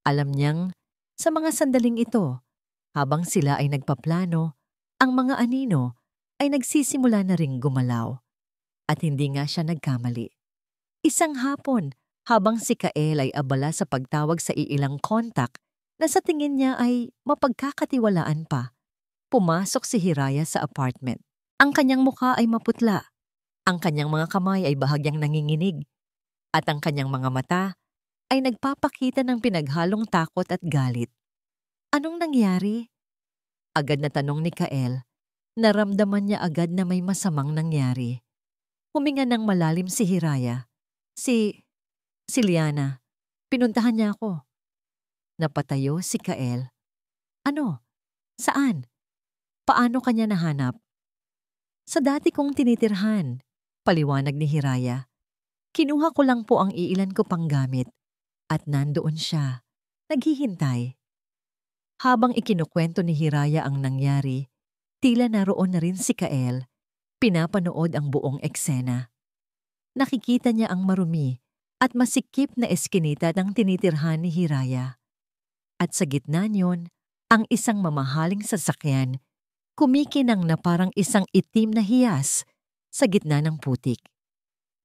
Alam niyang sa mga sandaling ito, habang sila ay nagpaplano, ang mga anino ay nagsisimula na ring gumalaw. At hindi nga siya nagkamali. Isang hapon, habang si Kael ay abala sa pagtawag sa iilang kontak na sa tingin niya ay mapagkakatiwalaan pa, pumasok si Hiraya sa apartment. Ang kanyang mukha ay maputla, ang kanyang mga kamay ay bahagyang nanginginig, at ang kanyang mga mata ay nagpapakita ng pinaghalong takot at galit. Anong nangyari? Agad na tanong ni Kael. Naramdaman niya agad na may masamang nangyari. Huminga ng malalim si Hiraya. Si Liana. Pinuntahan niya ako. Napatayo si Kael. Ano? Saan? Paano kanya nahanap? Sa dati kong tinitirhan, paliwanag ni Hiraya. Kinuha ko lang po ang iilan ko pang gamit at nandoon siya, naghihintay. Habang ikinukwento ni Hiraya ang nangyari, tila naroon na rin si Kael, pinapanood ang buong eksena. Nakikita niya ang marumi at masikip na eskinita ng tinitirhan ni Hiraya. At sa gitna niyon, ang isang mamahaling sasakyan, kumikinang na parang isang itim na hiyas sa gitna ng putik.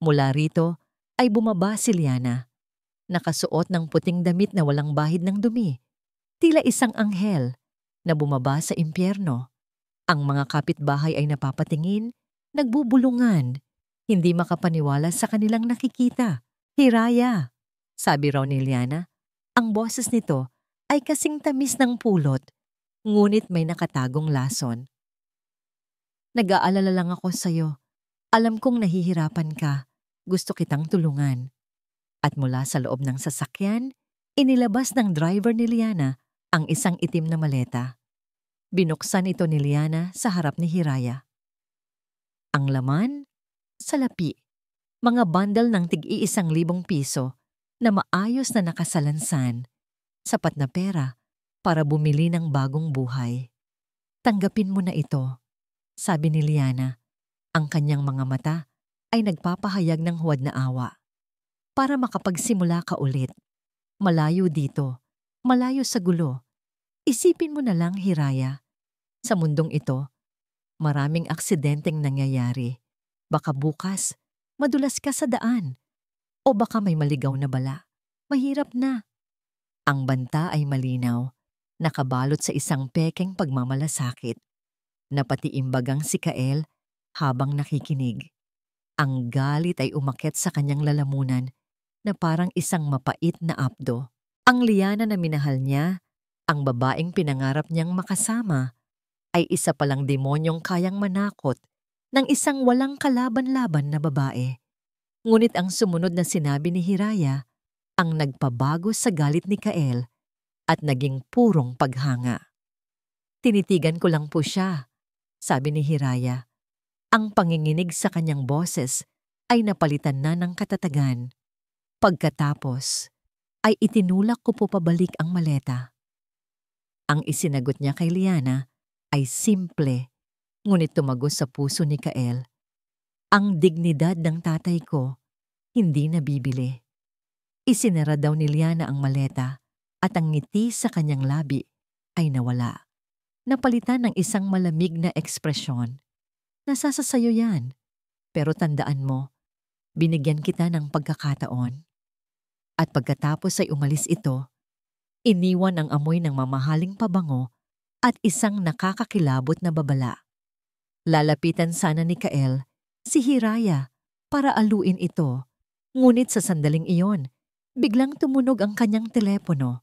Mula rito ay bumaba si Liana, nakasuot ng puting damit na walang bahid ng dumi, tila isang anghel na bumaba sa impyerno. Ang mga kapitbahay ay napapatingin, nagbubulungan, hindi makapaniwala sa kanilang nakikita. Hiraya, sabi raw ni Liana, ang boses nito ay kasing tamis ng pulot, ngunit may nakatagong lason. Nag-aalala lang ako sa'yo. Alam kong nahihirapan ka. Gusto kitang tulungan. At mula sa loob ng sasakyan, inilabas ng driver ni Liana ang isang itim na maleta. Binuksan ito ni Liana sa harap ni Hiraya. Ang laman? Salapi. Mga bundle ng tig-1,000 piso na maayos na nakasalansan. Sapat na pera para bumili ng bagong buhay. Tanggapin mo na ito, sabi ni Liana. Ang kanyang mga mata ay nagpapahayag ng huwad na awa. Para makapagsimula ka ulit. Malayo dito, malayo sa gulo. Isipin mo na lang, Hiraya. Sa mundong ito, maraming aksidenteng nangyayari. Baka bukas, madulas ka sa daan. O baka may maligaw na bala. Mahirap na. Ang banta ay malinaw, nakabalot sa isang pekeng pagmamalasakit. Napatiimbagang si Kael habang nakikinig. Ang galit ay umakyat sa kanyang lalamunan na parang isang mapait na apdo. Ang Liana na minahal niya, ang babaeng pinangarap niyang makasama, ay isa palang demonyong kayang manakot ng isang walang kalaban-laban na babae. Ngunit ang sumunod na sinabi ni Hiraya ang nagpabago sa galit ni Kael at naging purong paghanga. Tinitigan ko lang po siya, sabi ni Hiraya. Ang panginginig sa kanyang boses ay napalitan na ng katatagan. Pagkatapos, ay itinulak ko po pabalik ang maleta. Ang isinagot niya kay Liana ay simple, ngunit tumagos sa puso ni Kael. Ang dignidad ng tatay ko, hindi nabibili. Isinara daw ni Liana ang maleta at ang ngiti sa kanyang labi ay nawala. Napalitan ng isang malamig na ekspresyon. Nasasasayo yan, pero tandaan mo, binigyan kita ng pagkakataon. At pagkatapos ay umalis ito, iniwan ang amoy ng mamahaling pabango at isang nakakakilabot na babala. Lalapitan sana ni Kael si Hiraya para aluin ito, ngunit sa sandaling iyon, biglang tumunog ang kanyang telepono.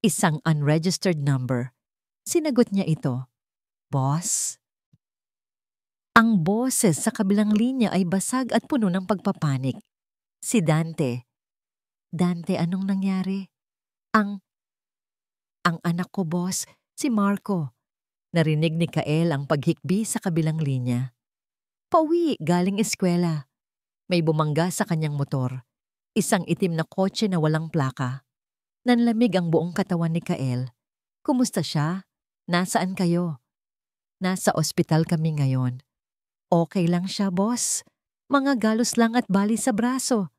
Isang unregistered number. Sinagot niya ito. Boss? Ang boses sa kabilang linya ay basag at puno ng pagpapanik. Si Dante. Dante, anong nangyari? Ang anak ko, boss, si Marco. Narinig ni Kael ang paghikbi sa kabilang linya. Pauwi, galing eskwela. May bumangga sa kanyang motor. Isang itim na kotse na walang plaka. Nanlamig ang buong katawan ni Kael. Kumusta siya? Nasaan kayo? Nasa ospital kami ngayon. Okay lang siya, boss. Mga galos lang at bali sa braso.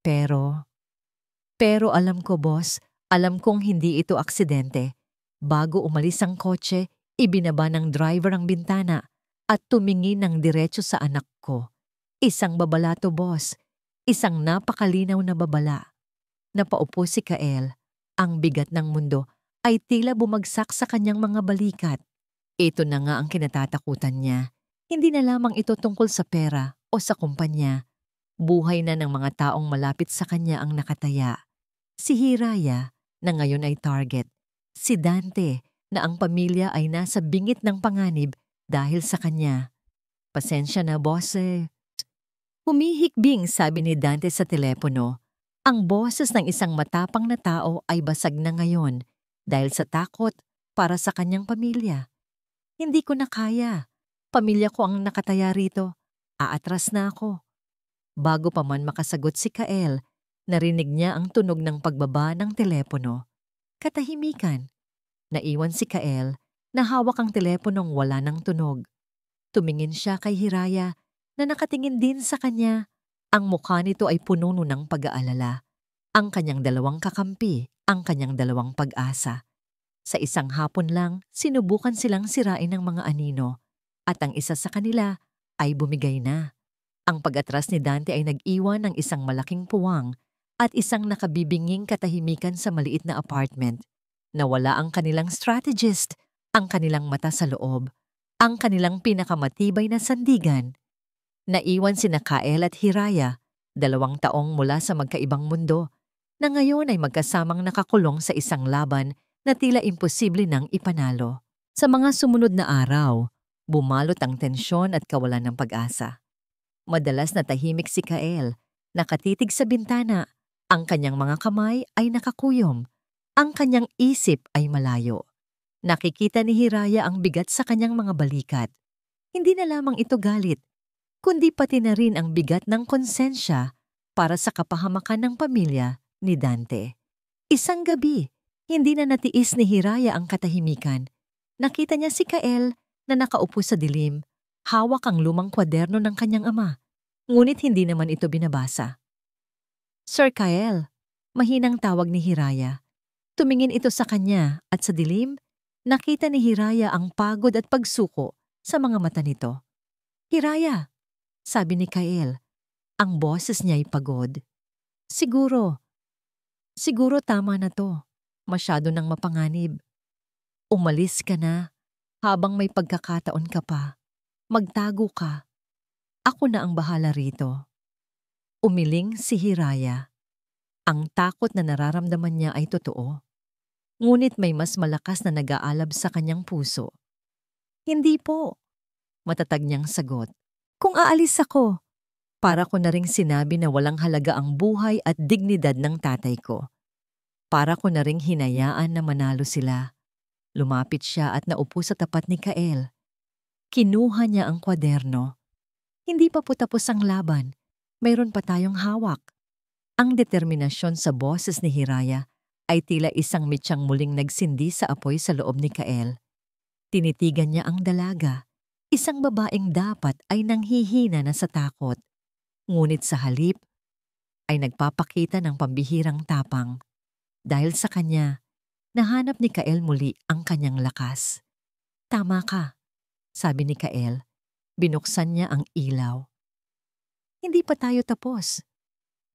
Pero alam ko, boss, alam kong hindi ito aksidente. Bago umalis ang kotse, ibinaba ng driver ang bintana at tumingin ng diretso sa anak ko. Isang babala to, boss. Isang napakalinaw na babala. Napaupo si Kael. Ang bigat ng mundo ay tila bumagsak sa kanyang mga balikat. Ito na nga ang kinatatakutan niya. Hindi na lamang ito tungkol sa pera o sa kumpanya. Buhay na ng mga taong malapit sa kanya ang nakataya. Si Hiraya, na ngayon ay target. Si Dante, na ang pamilya ay nasa bingit ng panganib dahil sa kanya. Pasensya na, boss eh. Humihikbing, sabi ni Dante sa telepono. Ang boses ng isang matapang na tao ay basag na ngayon dahil sa takot para sa kanyang pamilya. Hindi ko na kaya. Pamilya ko ang nakataya rito. Aatras na ako. Bago pa man makasagot si Kael, narinig niya ang tunog ng pagbaba ng telepono. Katahimikan. Naiwan si Kael na hawak ang teleponong wala ng tunog. Tumingin siya kay Hiraya na nakatingin din sa kanya. Ang mukha nito ay puno ng pag-aalala. Ang kanyang dalawang kakampi, ang kanyang dalawang pag-asa. Sa isang hapon lang, sinubukan silang sirain ng mga anino at ang isa sa kanila ay bumigay na. Ang pag-atras ni Dante ay nag-iwan ng isang malaking puwang at isang nakabibinging katahimikan sa maliit na apartment. Nawala ang kanilang strategist, ang kanilang mata sa loob, ang kanilang pinakamatibay na sandigan. Naiwan sina Kael at Hiraya, 2 taong mula sa magkaibang mundo, na ngayon ay magkasamang nakakulong sa isang laban na tila imposible nang ipanalo. Sa mga sumunod na araw, bumalot ang tensyon at kawalan ng pag-asa. Madalas na tahimik si Kael, nakatitig sa bintana, ang kanyang mga kamay ay nakakuyom, ang kanyang isip ay malayo. Nakikita ni Hiraya ang bigat sa kanyang mga balikat. Hindi na lamang ito galit, kundi pati na rin ang bigat ng konsensya para sa kapahamakan ng pamilya ni Dante. Isang gabi, hindi na natiis ni Hiraya ang katahimikan. Nakita niya si Kael na nakaupo sa dilim, hawak ang lumang kwaderno ng kanyang ama, ngunit hindi naman ito binabasa. Sir Kael, mahinang tawag ni Hiraya. Tumingin ito sa kanya at sa dilim, nakita ni Hiraya ang pagod at pagsuko sa mga mata nito. Hiraya, sabi ni Kael, ang boses niya ay pagod. Siguro tama na to. Masyado nang mapanganib. Umalis ka na habang may pagkakataon ka pa. Magtago ka. Ako na ang bahala rito. Umiling si Hiraya. Ang takot na nararamdaman niya ay totoo. Ngunit may mas malakas na nag-aalab sa kanyang puso. Hindi po, matatag niyang sagot. Kung aalis ako, para ko na ring sinabi na walang halaga ang buhay at dignidad ng tatay ko. Para ko na ring hinayaan na manalo sila. Lumapit siya at naupo sa tapat ni Kael. Kinuha niya ang kwaderno. Hindi pa po tapos ang laban. Mayroon pa tayong hawak. Ang determinasyon sa boses ni Hiraya ay tila isang mitsyang muling nagsindi sa apoy sa loob ni Kael. Tinitigan niya ang dalaga. Isang babaeng dapat ay nanghihina na sa takot. Ngunit sa halip ay nagpapakita ng pambihirang tapang. Dahil sa kanya, nahanap ni Kael muli ang kanyang lakas. Tama ka, sabi ni Kael. Binuksan niya ang ilaw. Hindi pa tayo tapos.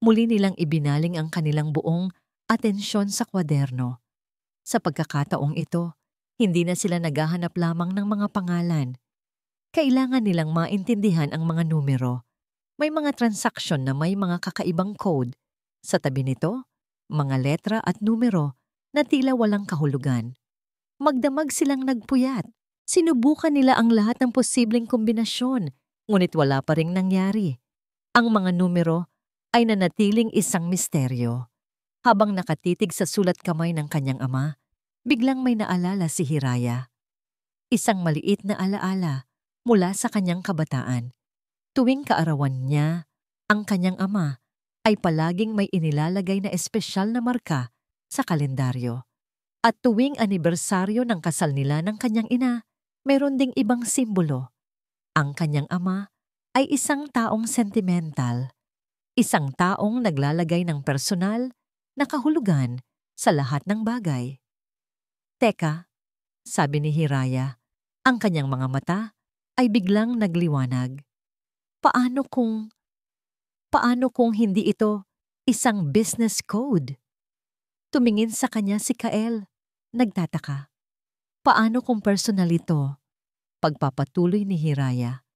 Muli nilang ibinaling ang kanilang buong atensyon sa kwaderno. Sa pagkakataong ito, hindi na sila naghahanap lamang ng mga pangalan. Kailangan nilang maintindihan ang mga numero. May mga transaksyon na may mga kakaibang code. Sa tabi nito, mga letra at numero na tila walang kahulugan. Magdamag silang nagpuyat. Sinubukan nila ang lahat ng posibleng kombinasyon, ngunit wala pa ring nangyari. Ang mga numero ay nanatiling isang misteryo. Habang nakatitig sa sulat kamay ng kanyang ama, biglang may naalala si Hiraya. Isang maliit na alaala mula sa kanyang kabataan. Tuwing kaarawan niya, Ang kanyang ama ay palaging may inilalagay na espesyal na marka sa kalendaryo. At tuwing anibersaryo ng kasal nila ng kanyang ina, meron ding ibang simbolo. Ang kanyang ama ay isang taong sentimental, isang taong naglalagay ng personal na kahulugan sa lahat ng bagay. Teka, sabi ni Hiraya, ang kanyang mga mata ay biglang nagliwanag. Paano kung hindi ito isang business code? Tumingin sa kanya si Kael, nagtataka. Paano kung personal ito? Pagpapatuloy ni Hiraya.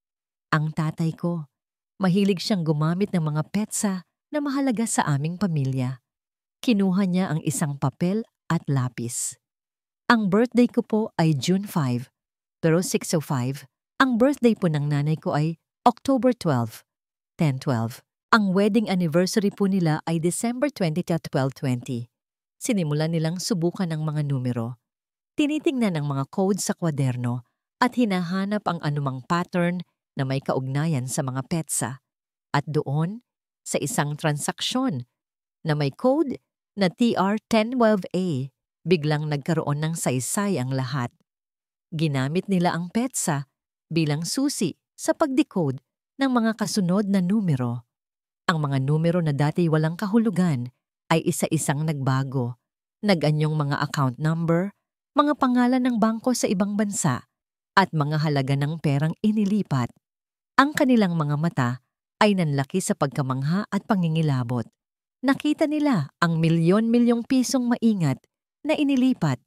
Ang tatay ko, mahilig siyang gumamit ng mga petsa na mahalaga sa aming pamilya. Kinuha niya ang isang papel at lapis. Ang birthday ko po ay June 5, pero 6:05. Ang birthday po ng nanay ko ay October 12, 10:12. Ang wedding anniversary po nila ay December 20 at 12:20. Sinimulan nilang subukan ang mga numero. Tinitingnan ang mga code sa kwaderno at hinahanap ang anumang pattern na may kaugnayan sa mga petsa. At doon, sa isang transaksyon na may code na TR1012A, biglang nagkaroon ng saysay ang lahat. Ginamit nila ang petsa bilang susi sa pag-decode ng mga kasunod na numero. Ang mga numero na dati walang kahulugan ay isa-isang nagbago. Nag-anyong mga account number, mga pangalan ng bangko sa ibang bansa, at mga halaga ng perang inilipat. Ang kanilang mga mata ay nanlaki sa pagkamangha at pangingilabot. Nakita nila ang milyon-milyong pisong maingat na inilipat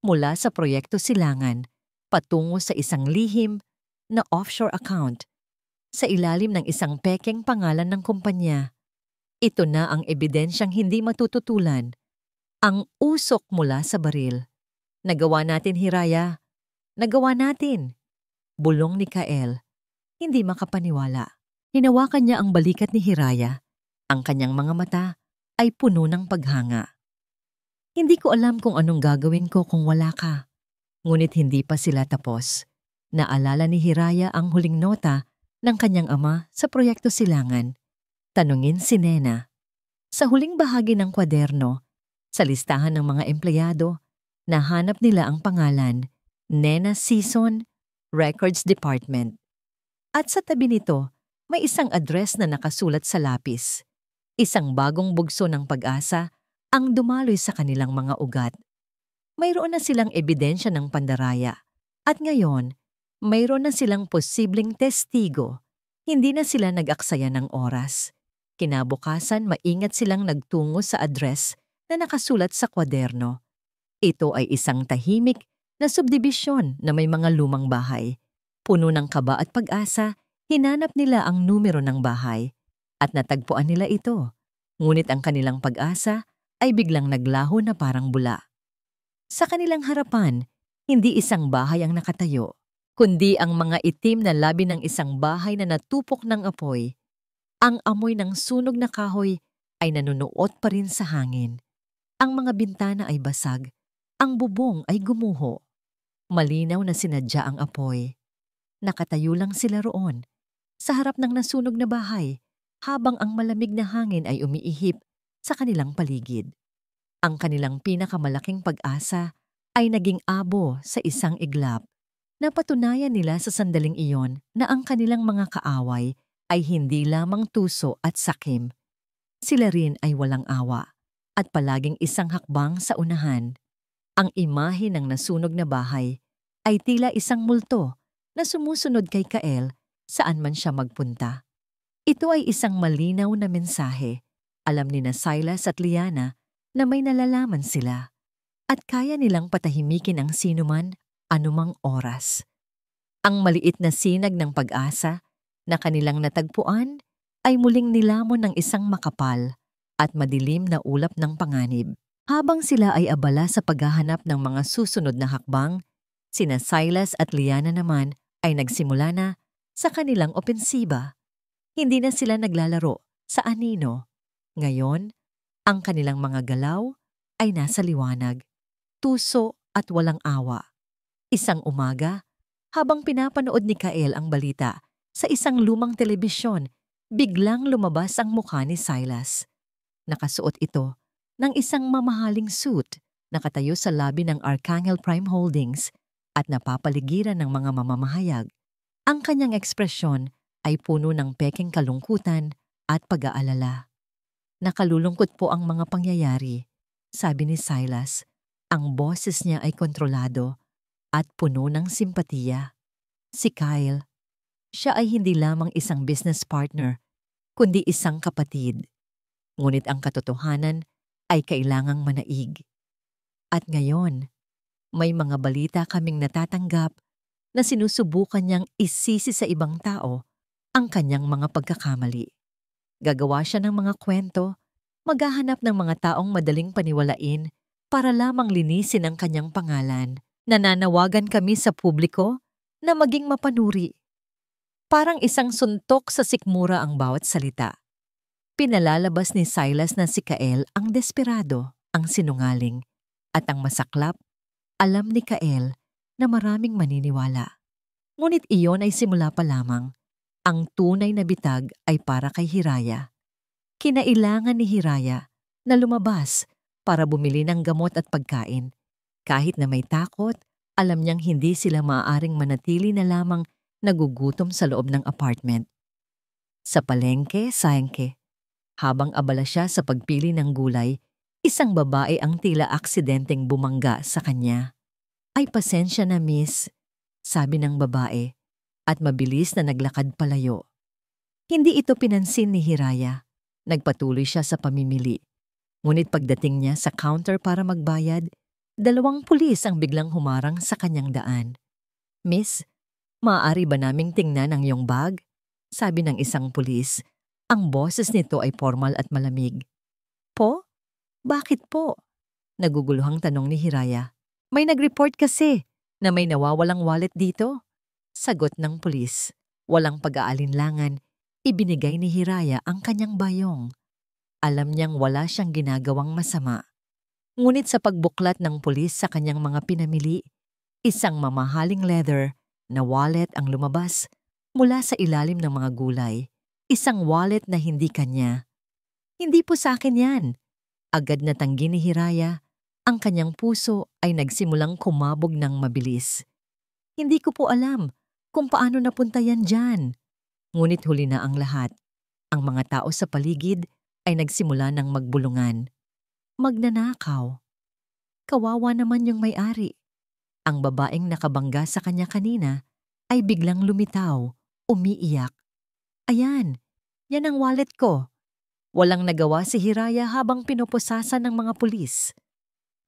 mula sa proyekto Silangan patungo sa isang lihim na offshore account sa ilalim ng isang pekeng pangalan ng kumpanya. Ito na ang ebidensyang hindi matututulan. Ang usok mula sa baril. Nagawa natin, Hiraya. Nagawa natin. Bulong ni Kael. Hindi makapaniwala. Hinawakan niya ang balikat ni Hiraya. Ang kanyang mga mata ay puno ng paghanga. Hindi ko alam kung anong gagawin ko kung wala ka. Ngunit hindi pa sila tapos. Naalala ni Hiraya ang huling nota ng kanyang ama sa proyekto Silangan. Tanungin si Nena. Sa huling bahagi ng kwaderno, sa listahan ng mga empleyado, nahanap nila ang pangalan, Nena Season, Records Department. At sa tabi nito, may isang address na nakasulat sa lapis. Isang bagong bugso ng pag-asa ang dumaloy sa kanilang mga ugat. Mayroon na silang ebidensya ng pandaraya. At ngayon, mayroon na silang posibleng testigo. Hindi na sila nag-aksaya ng oras. Kinabukasan, maingat silang nagtungo sa address na nakasulat sa kwaderno. Ito ay isang tahimik na subdibisyon na may mga lumang bahay. Puno ng kaba at pag-asa, hinanap nila ang numero ng bahay at natagpuan nila ito. Ngunit ang kanilang pag-asa ay biglang naglaho na parang bula. Sa kanilang harapan, hindi isang bahay ang nakatayo, kundi ang mga itim na labi ng isang bahay na natupok ng apoy. Ang amoy ng sunog na kahoy ay nanunuot pa rin sa hangin. Ang mga bintana ay basag, ang bubong ay gumuho. Malinaw na sinadya ang apoy. Nakatayo lang sila roon, sa harap ng nasunog na bahay, habang ang malamig na hangin ay umiihip sa kanilang paligid. Ang kanilang pinakamalaking pag-asa ay naging abo sa isang iglap. Napatunayan nila sa sandaling iyon na ang kanilang mga kaaway ay hindi lamang tuso at sakim. Sila rin ay walang awa at palaging isang hakbang sa unahan. Ang imahe ng nasunog na bahay ay tila isang multo na sumusunod kay Kael saan man siya magpunta. Ito ay isang malinaw na mensahe. Alam ni na Silas at Liana na may nalalaman sila at kaya nilang patahimikin ang sinuman anumang oras. Ang maliit na sinag ng pag-asa na kanilang natagpuan ay muling nilamon ng isang makapal at madilim na ulap ng panganib. Habang sila ay abala sa paghahanap ng mga susunod na hakbang, sina Silas at Liana naman ay nagsimula na sa kanilang opensiba. Hindi na sila naglalaro sa anino. Ngayon, ang kanilang mga galaw ay nasa liwanag, tuso at walang awa. Isang umaga, habang pinapanood ni Kael ang balita sa isang lumang telebisyon, Biglang lumabas ang mukha ni Silas. Nakasuot ito ng isang mamahaling suit, nakatayo sa lobby ng Archangel Prime Holdings at napapaligiran ng mga mamamahayag. Ang kanyang ekspresyon ay puno ng pekeng kalungkutan at pag-aalala. Nakalulungkot po ang mga pangyayari, sabi ni Silas. Ang boses niya ay kontrolado at puno ng simpatiya. Si Kyle, siya ay hindi lamang isang business partner, kundi isang kapatid. Ngunit ang katotohanan ay kailangang manaig. At ngayon, may mga balita kaming natatanggap na sinusubukan niyang isisi sa ibang tao ang kanyang mga pagkakamali. Gagawa siya ng mga kwento, maghahanap ng mga taong madaling paniwalain para lamang linisin ang kanyang pangalan. Nananawagan kami sa publiko na maging mapanuri. Parang isang suntok sa sikmura ang bawat salita. Pinalalabas ni Silas na si Kael ang desperado, ang sinungaling, at ang masaklap. Alam ni Kael na maraming maniniwala. Ngunit iyon ay simula pa lamang. Ang tunay na bitag ay para kay Hiraya. Kinailangan ni Hiraya na lumabas para bumili ng gamot at pagkain. Kahit na may takot, alam niyang hindi sila maaaring manatili na lamang nagugutom sa loob ng apartment. Sa palengke, habang abala siya sa pagpili ng gulay, isang babae ang tila aksidenteng bumangga sa kanya. Ay pasensya na miss, sabi ng babae, at mabilis na naglakad palayo. Hindi ito pinansin ni Hiraya. Nagpatuloy siya sa pamimili. Ngunit pagdating niya sa counter para magbayad, 2 pulis ang biglang humarang sa kanyang daan. Miss, maaari ba naming tingnan ang iyong bag? Sabi ng isang pulis. Ang boses nito ay formal at malamig. Po? Bakit po? Naguguluhang tanong ni Hiraya. May nag-report kasi na may nawawalang wallet dito. Sagot ng pulis. Walang pag-aalinlangan, ibinigay ni Hiraya ang kanyang bayong. Alam niyang wala siyang ginagawang masama. Ngunit sa pagbuklat ng pulis sa kanyang mga pinamili, isang mamahaling leather na wallet ang lumabas mula sa ilalim ng mga gulay. Isang wallet na hindi kanya. Hindi po sa akin yan. Agad na tanggi ni Hiraya. Ang kanyang puso ay nagsimulang kumabog ng mabilis. Hindi ko po alam kung paano napunta yan dyan. Ngunit huli na ang lahat. Ang mga tao sa paligid ay nagsimula ng magbulungan. Magnanakaw. Kawawa naman yung may-ari. Ang babaeng nakabangga sa kanya kanina ay biglang lumitaw, umiiyak. Ayan, yan ang wallet ko. Walang nagawa si Hiraya habang pinupusasan ng mga pulis.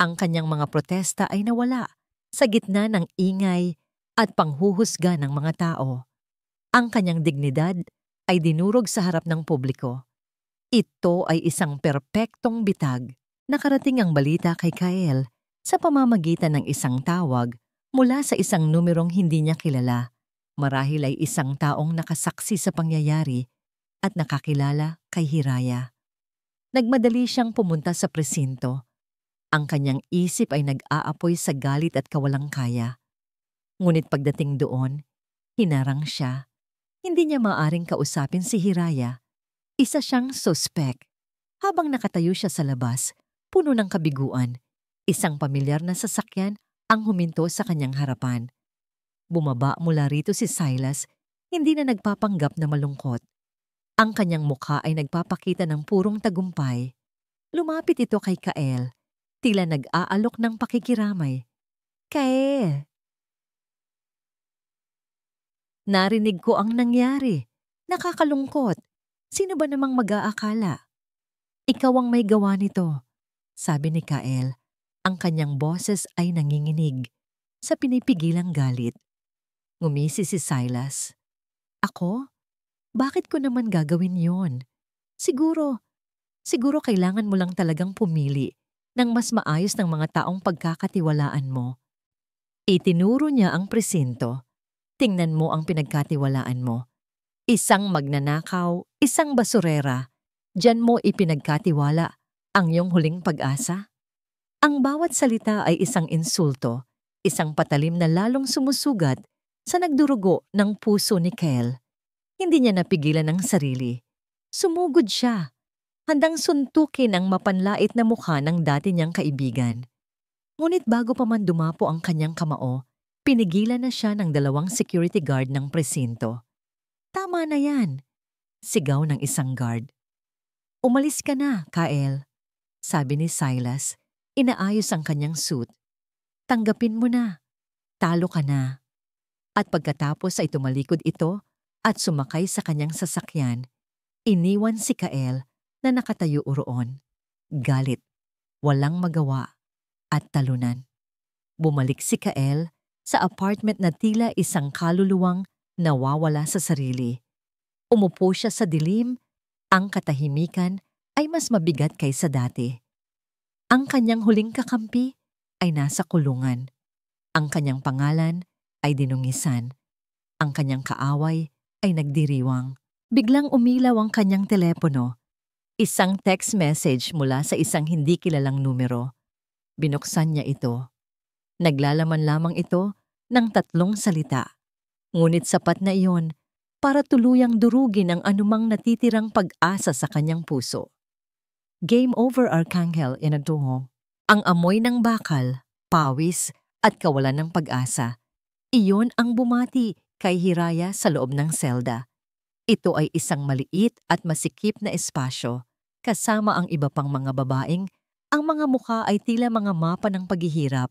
Ang kanyang mga protesta ay nawala sa gitna ng ingay at panghuhusga ng mga tao. Ang kanyang dignidad ay dinurog sa harap ng publiko. Ito ay isang perpektong bitag. Nakarating ang balita kay Kael sa pamamagitan ng isang tawag mula sa isang numerong hindi niya kilala. Marahil ay isang taong nakasaksi sa pangyayari at nakakilala kay Hiraya. Nagmadali siyang pumunta sa presinto. Ang kanyang isip ay nag-aapoy sa galit at kawalang kaya. Ngunit pagdating doon, hinarang siya. Hindi niya maaring kausapin si Hiraya. Isa siyang suspek. Habang nakatayo siya sa labas, puno ng kabiguan, isang pamilyar na sasakyan ang huminto sa kanyang harapan. Bumaba mula rito si Silas, hindi na nagpapanggap na malungkot. Ang kanyang mukha ay nagpapakita ng purong tagumpay. Lumapit ito kay Kael, tila nag-aalok ng pakikiramay. Kael! Narinig ko ang nangyari. Nakakalungkot. Sino ba namang mag-aakala? Ikaw ang may gawa nito, sabi ni Kael. Ang kanyang boses ay nanginginig sa pinipigilang galit. Ngumisi si Silas. Ako? Bakit ko naman gagawin yon? Siguro kailangan mo lang talagang pumili ng mas maayos ng mga taong pagkakatiwalaan mo. Itinuro niya ang presinto. Tingnan mo ang pinagkatiwalaan mo. Isang magnanakaw, isang basurera. Diyan mo ipinagkatiwala ang iyong huling pag-asa. Ang bawat salita ay isang insulto, isang patalim na lalong sumusugat sa nagdurugo ng puso ni Kael. Hindi niya napigilan ang sarili. Sumugod siya, handang suntukin ang mapanlait na mukha ng dati niyang kaibigan. Ngunit bago pa man dumapo ang kanyang kamao, pinigilan na siya ng 2 security guard ng presinto. "Tama na yan," sigaw ng isang guard. "Umalis ka na, Kael," sabi ni Silas, inaayos ang kanyang suit. "Tanggapin mo na, talo ka na." At pagkatapos ay tumalikod ito at sumakay sa kanyang sasakyan, iniwan si Kael na nakatayo roon. Galit, walang magawa, at talunan. Bumalik si Kael sa apartment na tila isang kaluluwang nawawala sa sarili. Umupo siya sa dilim, ang katahimikan ay mas mabigat kaysa dati. Ang kanyang huling kakampi ay nasa kulungan. Ang kanyang pangalan ay dinungisan. Ang kanyang kaaway ay nagdiriwang. Biglang umilaw ang kanyang telepono. Isang text message mula sa isang hindi kilalang numero. Binuksan niya ito. Naglalaman lamang ito ng 3 salita. Ngunit sapat na iyon para tuluyang durugin ang anumang natitirang pag-asa sa kanyang puso. "Game over, Arkanghel Inaduho." Ang amoy ng bakal, pawis at kawalan ng pag-asa. Iyon ang bumati kay Hiraya sa loob ng selda. Ito ay isang maliit at masikip na espasyo, kasama ang iba pang mga babaeng ang mga mukha ay tila mga mapa ng paghihirap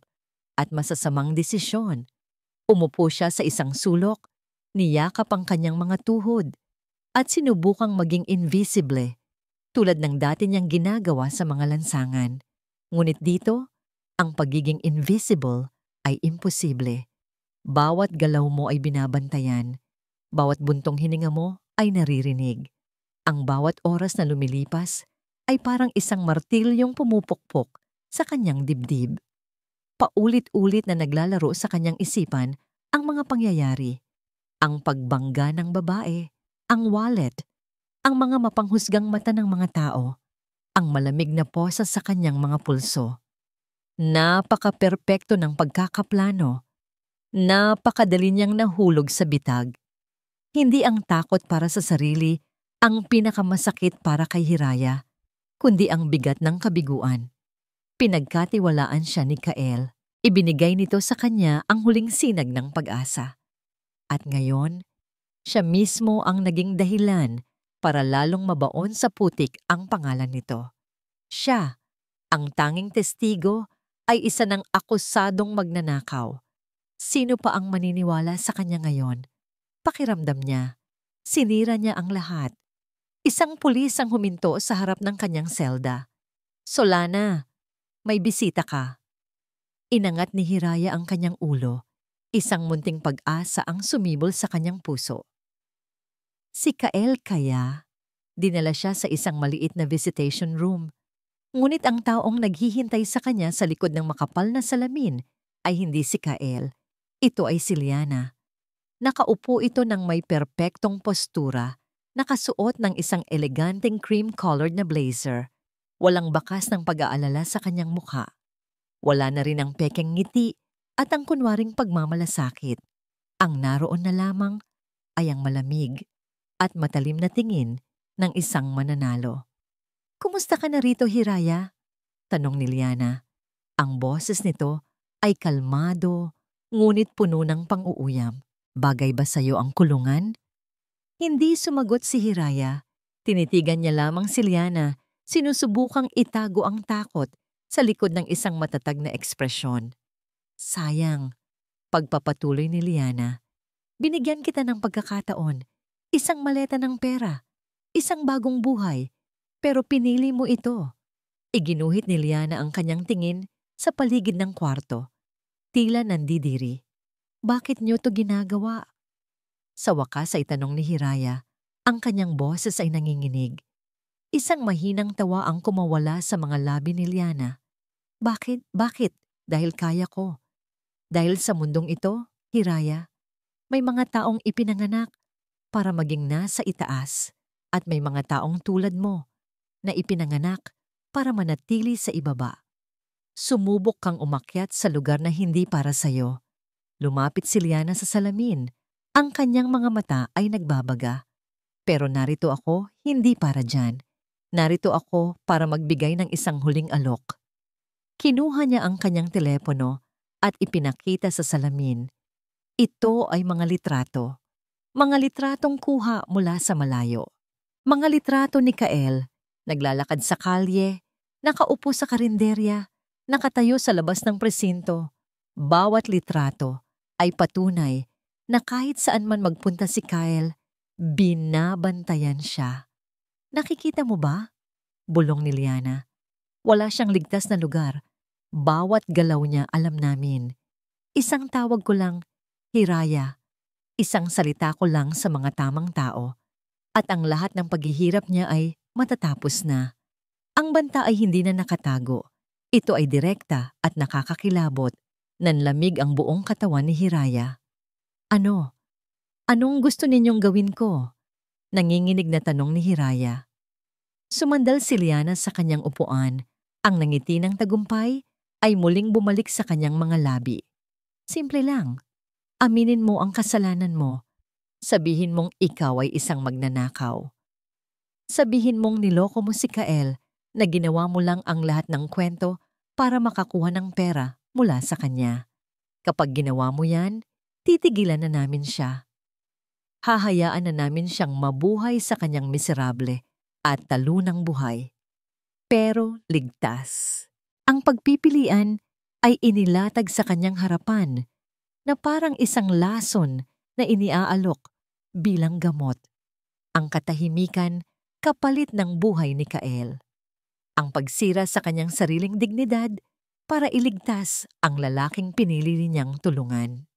at masasamang desisyon. Umupo siya sa isang sulok, niyakap ang kanyang mga tuhod, at sinubukang maging invisible, tulad ng dati niyang ginagawa sa mga lansangan. Ngunit dito, ang pagiging invisible ay imposible. Bawat galaw mo ay binabantayan, bawat buntong hininga mo ay naririnig. Ang bawat oras na lumilipas ay parang isang martilyong pumupukpok sa kanyang dibdib. Paulit-ulit na naglalaro sa kanyang isipan ang mga pangyayari. Ang pagbangga ng babae, ang wallet, ang mga mapanghusgang mata ng mga tao, ang malamig na posa sa kanyang mga pulso. Napaka-perpekto ng pagkakaplano. Napakadali niyang nahulog sa bitag. Hindi ang takot para sa sarili ang pinakamasakit para kay Hiraya, kundi ang bigat ng kabiguan. Pinagkatiwalaan siya ni Kael. Ibinigay nito sa kanya ang huling sinag ng pag-asa. At ngayon, siya mismo ang naging dahilan para lalong mabaon sa putik ang pangalan nito. Siya, ang tanging testigo, ay isa ng akusadong magnanakaw. Sino pa ang maniniwala sa kanya ngayon? Pakiramdam niya, sinira niya ang lahat. Isang pulis ang huminto sa harap ng kanyang selda. "Solana, may bisita ka." Inangat ni Hiraya ang kanyang ulo. Isang munting pag-asa ang sumibol sa kanyang puso. Si Kael kaya? Dinala siya sa isang maliit na visitation room. Ngunit ang taong naghihintay sa kanya sa likod ng makapal na salamin ay hindi si Kael. Ito ay si Liana. Nakaupo ito ng may perpektong postura, nakasuot ng isang eleganteng cream-colored na blazer. Walang bakas ng pag-aalala sa kanyang mukha. Wala na rin ang pekeng ngiti at ang kunwaring pagmamalasakit. Ang naroon na lamang ay ang malamig at matalim na tingin ng isang mananalo. "Kumusta ka na rito, Hiraya?" tanong ni Liana. Ang boses nito ay kalmado, ngunit puno ng pang-uuyam. "Bagay ba sa'yo ang kulungan?" Hindi sumagot si Hiraya. Tinitigan niya lamang si Liana, sinusubukang itago ang takot sa likod ng isang matatag na ekspresyon. "Sayang," pagpapatuloy ni Liana. "Binigyan kita ng pagkakataon, isang maleta ng pera, isang bagong buhay, pero pinili mo ito." Iginuhit ni Liana ang kanyang tingin sa paligid ng kwarto. Tila nandidiri. "Bakit niyo to ginagawa?" Sa wakas ay tanong ni Hiraya. Ang kanyang boses ay nanginginig. Isang mahinang tawa ang kumawala sa mga labi ni Liana. "Bakit? Bakit? Dahil kaya ko. Dahil sa mundong ito, Hiraya, may mga taong ipinanganak para maging nasa itaas at may mga taong tulad mo na ipinanganak para manatili sa ibaba. Sumubok kang umakyat sa lugar na hindi para sa'yo." Lumapit si Liana sa salamin. Ang kanyang mga mata ay nagbabaga. Pero narito ako hindi para dyan. Narito ako para magbigay ng isang huling alok. Kinuha niya ang kanyang telepono at ipinakita sa salamin. Ito ay mga litrato. Mga litratong kuha mula sa malayo. Mga litrato ni Kael, naglalakad sa kalye, nakaupo sa karinderya, nakatayo sa labas ng presinto. Bawat litrato ay patunay na kahit saan man magpunta si Kael, binabantayan siya. Nakikita mo ba? Bulong ni Liana. Wala siyang ligtas na lugar. Bawat galaw niya alam namin. Isang tawag ko lang, Hiraya. Isang salita ko lang sa mga tamang tao. At ang lahat ng paghihirap niya ay matatapos na. Ang banta ay hindi na nakatago. Ito ay direkta at nakakakilabot. Nanlamig ang buong katawan ni Hiraya. Ano? Anong gusto ninyong gawin ko? Nanginginig na tanong ni Hiraya. Sumandal si Liana sa kanyang upuan. Ang nangiti ng tagumpay ay muling bumalik sa kanyang mga labi. Simple lang. Aminin mo ang kasalanan mo. Sabihin mong ikaw ay isang magnanakaw. Sabihin mong niloko mo si Kael na ginawa mo lang ang lahat ng kwento para makakuha ng pera mula sa kanya. Kapag ginawa mo yan, titigilan na namin siya. Hahayaan na namin siyang mabuhay sa kanyang miserable at talunang buhay. Pero ligtas. Ang pagpipilian ay inilatag sa kanyang harapan na parang isang lason na iniaalok bilang gamot. Ang katahimikan kapalit ng buhay ni Kael. Ang pagsira sa kanyang sariling dignidad para iligtas ang lalaking pinili niyang tulungan.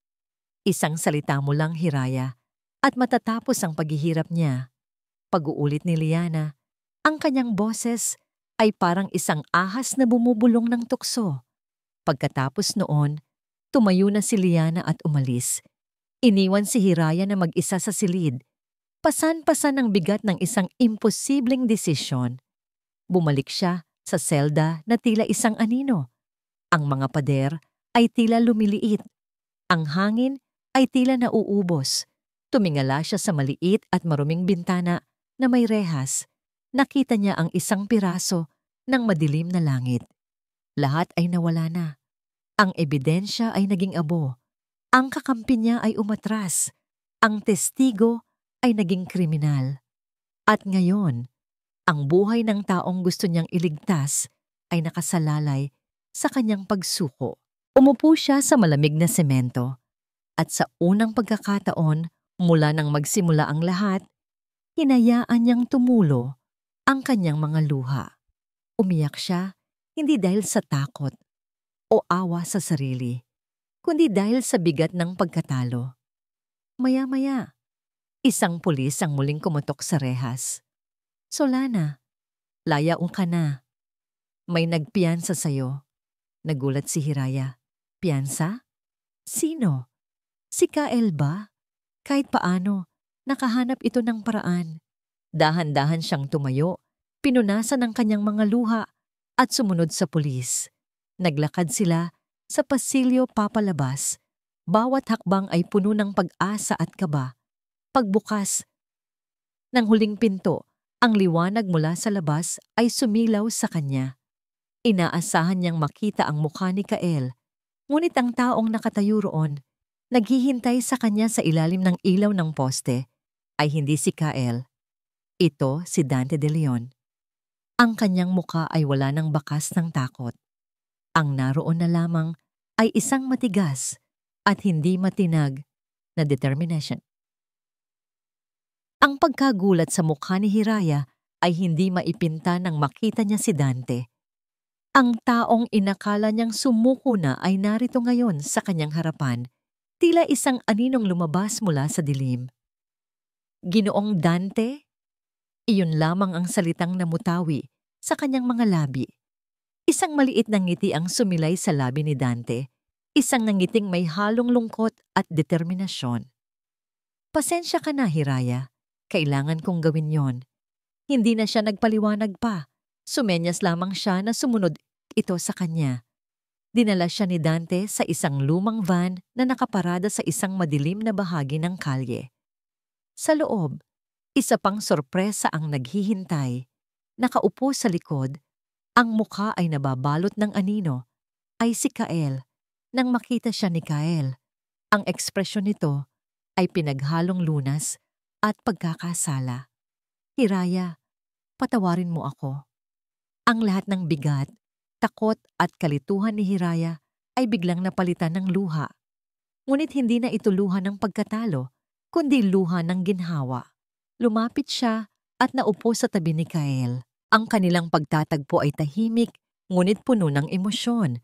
Isang salita mo lang, Hiraya, at matatapos ang paghihirap niya. Pag-uulit ni Liana, ang kanyang boses ay parang isang ahas na bumubulong ng tukso. Pagkatapos noon, tumayo na si Liana at umalis. Iniwan si Hiraya na mag-isa sa silid. Pasan-pasan ang bigat ng isang imposibleng desisyon. Bumalik siya sa selda na tila isang anino. Ang mga pader ay tila lumiliit. Ang hangin ay tila nauubos. Tumingala siya sa maliit at maruming bintana na may rehas. Nakita niya ang isang piraso ng madilim na langit. Lahat ay nawala na. Ang ebidensya ay naging abo. Ang kakampi niya ay umatras. Ang testigo ay naging kriminal. At ngayon, ang buhay ng taong gusto niyang iligtas ay nakasalalay sa kanyang pagsuko. Umupo siya sa malamig na semento. At sa unang pagkakataon, mula nang magsimula ang lahat, hinayaan niyang tumulo ang kanyang mga luha. Umiyak siya hindi dahil sa takot o awa sa sarili, kundi dahil sa bigat ng pagkatalo. Maya-maya, isang pulis ang muling kumatok sa rehas. Solana, layaong ka na. May nagpiyansa sa'yo. Nagulat si Hiraya. Piyansa? Sino? Si Kael ba? Kahit paano, nakahanap ito ng paraan. Dahan-dahan siyang tumayo, pinunasan ang kanyang mga luha at sumunod sa pulis. Naglakad sila sa pasilyo papalabas. Bawat hakbang ay puno ng pag-asa at kaba. Pagbukas ng huling pinto, ang liwanag mula sa labas ay sumilaw sa kanya. Inaasahan niyang makita ang mukha ni Kael, ngunit ang taong nakatayo roon, naghihintay sa kanya sa ilalim ng ilaw ng poste, ay hindi si Kael. Ito si Dante de Leon. Ang kanyang mukha ay wala ng bakas ng takot. Ang naroon na lamang ay isang matigas at hindi matinag na determination. Ang pagkagulat sa mukha ni Hiraya ay hindi maipinta nang makita niya si Dante. Ang taong inakala niyang sumuko na ay narito ngayon sa kanyang harapan, tila isang aninong lumabas mula sa dilim. Ginoong Dante? Iyon lamang ang salitang namutawi sa kanyang mga labi. Isang maliit na ngiti ang sumilay sa labi ni Dante, isang nangiting may halong lungkot at determinasyon. Pasensya ka na, Hiraya. Kailangan kong gawin yon. Hindi na siya nagpaliwanag pa. Sumenyas lamang siya na sumunod ito sa kanya. Dinala siya ni Dante sa isang lumang van na nakaparada sa isang madilim na bahagi ng kalye. Sa loob, Isa pang sorpresa ang naghihintay. Nakaupo sa likod, ang mukha ay nababalot ng anino, ay si Kael. Nang makita siya ni Kael, ang ekspresyon nito ay pinaghalong lunas at pagkakasala. Hiraya, patawarin mo ako. Ang lahat ng bigat, takot at kalituhan ni Hiraya ay biglang napalitan ng luha. Ngunit hindi na ito luha ng pagkatalo, kundi luha ng ginhawa. Lumapit siya at naupo sa tabi ni Kael. Ang kanilang pagtatagpo ay tahimik, ngunit puno ng emosyon.